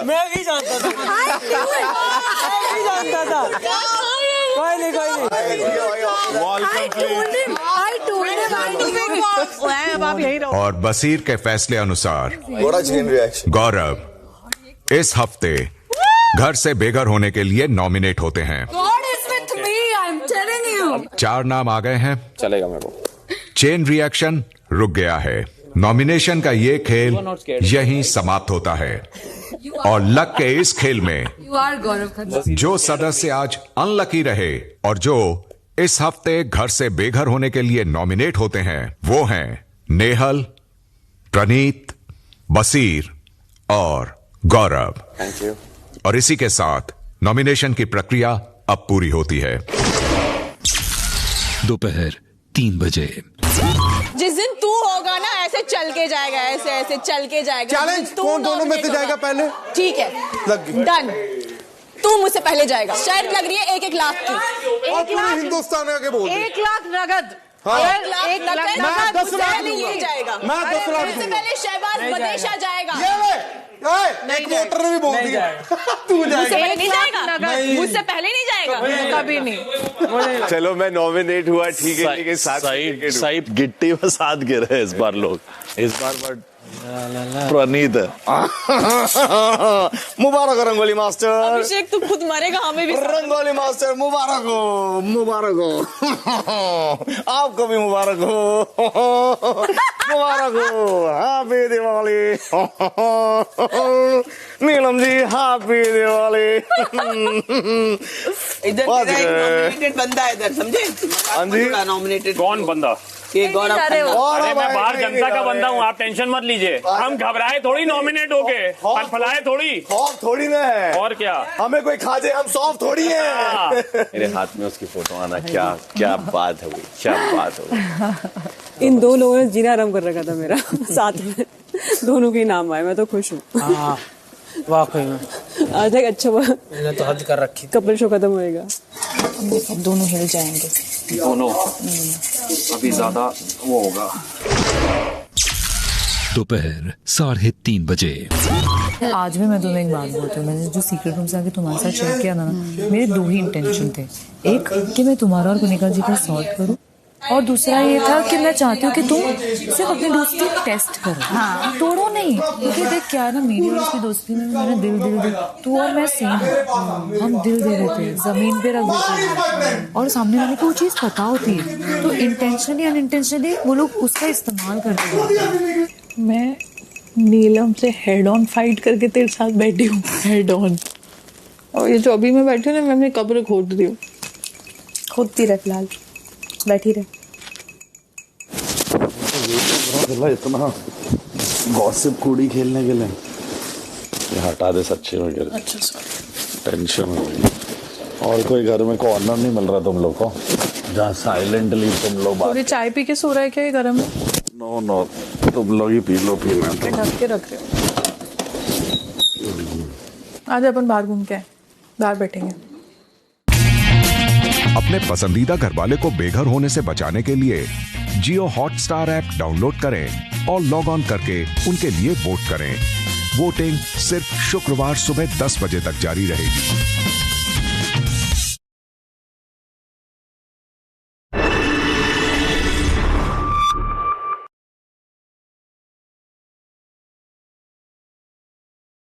[SPEAKER 12] मैं भी जानता था, मैं भी जानता था। कोई नहीं,
[SPEAKER 19] अब आप यही रहो।
[SPEAKER 15] और बसीर के फैसले अनुसार
[SPEAKER 8] बड़ा चेन रिएक्शन।
[SPEAKER 15] गौरव इस हफ्ते घर से बेघर होने के लिए नॉमिनेट होते हैं।
[SPEAKER 7] God is with me, I'm telling you.
[SPEAKER 15] 4 नाम आ गए हैं।
[SPEAKER 11] चलेगा मेरे को।
[SPEAKER 15] चेन रिएक्शन रुक गया है। नॉमिनेशन का ये खेल यहीं समाप्त होता है। और लक के इस खेल में
[SPEAKER 7] You are Gaurav Khanna.
[SPEAKER 15] जो सदस्य आज अनलकी रहे और जो इस हफ्ते घर से बेघर होने के लिए नॉमिनेट होते हैं वो हैं नेहल, प्रणीत, बसीर और गौरव।
[SPEAKER 9] Thank you.
[SPEAKER 15] और इसी के साथ नॉमिनेशन की प्रक्रिया अब पूरी होती है।
[SPEAKER 2] दोपहर 3 बजे।
[SPEAKER 17] जिस दिन तू होगा ना ऐसे चल के जाएगा, ऐसे ऐसे चल के जाएगा।
[SPEAKER 6] चैलेंज कौन दोनों में से जाएगा पहले?
[SPEAKER 17] ठीक है,
[SPEAKER 6] लग गई।
[SPEAKER 17] डन। तू मुझसे पहले जाएगा। शर्त लग रही है 1-1 लाख की।
[SPEAKER 6] 1 लाख हिंदुस्तान आगे बोल
[SPEAKER 19] 1 लाख नगद।
[SPEAKER 6] हाँ।
[SPEAKER 17] 1 लाख नगद।
[SPEAKER 6] मैं 10 लाख
[SPEAKER 17] नहीं ये जाएगा।
[SPEAKER 6] मैं 10 लाख
[SPEAKER 17] इससे पहले शहबाज बदेशा जाएगा।
[SPEAKER 6] एक वोटर ने भी बोल दिया। तू
[SPEAKER 17] मुझसे पहले नहीं जाएगा।
[SPEAKER 6] नहीं।
[SPEAKER 17] मुझसे पहले नहीं जाएगा।
[SPEAKER 19] कभी नहीं।
[SPEAKER 9] चलो मैं नॉमिनेट हुआ, ठीक है, लेकिन
[SPEAKER 1] सही गिट्टी में साथ गिरे इस बार लोग। इस बार बट प्रणीत
[SPEAKER 8] मुबारक हो रंगोली मास्टर।
[SPEAKER 17] अभिषेक तू खुद मरेगा, हमें भी
[SPEAKER 8] रंगोली मास्टर मुबारक हो, मुबारक हो। आपको भी मुबारक हो, मुबारक हो। Happy Diwali Neelam ji, happy Diwali.
[SPEAKER 3] इधर नॉमिनेटेड बंदा है इधर, समझे?
[SPEAKER 8] हाँ जी।
[SPEAKER 3] नॉमिनेटेड
[SPEAKER 11] कौन बंदा?
[SPEAKER 3] ये गौरव खन्ना।
[SPEAKER 11] अरे मैं बाहर जनता का बंदा हूँ, आप टेंशन मत लीजिए। हम घबराए थोड़ी नॉमिनेट होके, फलाए थोड़ी।
[SPEAKER 8] खौफ थोड़ी ना है।
[SPEAKER 11] और क्या,
[SPEAKER 8] हमें कोई खा जाए, हम सॉफ्ट थोड़ी है।
[SPEAKER 9] मेरे हाथ में उसकी फोटो आना, क्या क्या बात है, क्या बात है।
[SPEAKER 13] इन 2 लोगों ने जीना आराम कर रखा था मेरा साथ में। दोनों के नाम आए, मैं तो खुश हूँ।
[SPEAKER 12] वाकई में
[SPEAKER 13] आज एक अच्छा
[SPEAKER 12] मैंने तो हद कर रखी।
[SPEAKER 13] कपल शो खत्म होएगा,
[SPEAKER 18] दोनों हिल जाएंगे।
[SPEAKER 11] दोनों अभी ज्यादा वो होगा।
[SPEAKER 2] दोपहर 3:30 बजे।
[SPEAKER 14] आज भी मैं तुम्हें एक बात बोलती हूँ, मैंने जो सीक्रेट रूम से आके तुम्हारे साथ शेयर किया ना, मेरे 2 ही इंटेंशन थे। एक कि मैं तुम्हारा और कुनिका जी का सॉर्ट करूँ, और दूसरा ये था कि मैं चाहती हूँ कि तुम सिर्फ अपनी दोस्ती टेस्ट करो, तोड़ो नहीं। क्योंकि देख क्या है ना, मेरी और उसकी दोस्ती में मैंने दिल तू और मैं सेम है, हम दिल दे देते हैं, जमीन पे रख देते हैं, और सामने वाले को वो चीज़ पता होती है, तो इंटेंशनली अनइंटेंशनली वो लोग उसका इस्तेमाल करते हैं।
[SPEAKER 19] मैं नीलम से हेड ऑन फाइट करके तेरे साथ बैठी हूँ, हेड ऑन। और ये जो अभी मैं बैठी हूँ ना, मैं अपनी कब्र खोद रही हूँ।
[SPEAKER 13] खोदती रहे, फिलहाल बैठी रहे।
[SPEAKER 16] इतना गॉसिप कूड़ी खेलने के लिए ये हटा दे सच्चे वगैरह।
[SPEAKER 19] अच्छा सर,
[SPEAKER 16] टेंशन हो गई। और कोई घर में कॉर्नर नहीं मिल रहा तुम लोग को जहाँ साइलेंटली तुम लोग बात।
[SPEAKER 19] पूरी चाय पी के सो रहा है क्या ये गरम है?
[SPEAKER 16] नो तुम लोग ही पी लो
[SPEAKER 19] ढक के रख रहे हो। आज अपन बाहर घूम के आए, बाहर बैठेंगे।
[SPEAKER 15] अपने पसंदीदा घरवाले को बेघर होने से बचाने के लिए जियो हॉटस्टार ऐप डाउनलोड करें और लॉग ऑन करके उनके लिए वोट करें। वोटिंग सिर्फ शुक्रवार सुबह 10 बजे तक जारी रहेगी।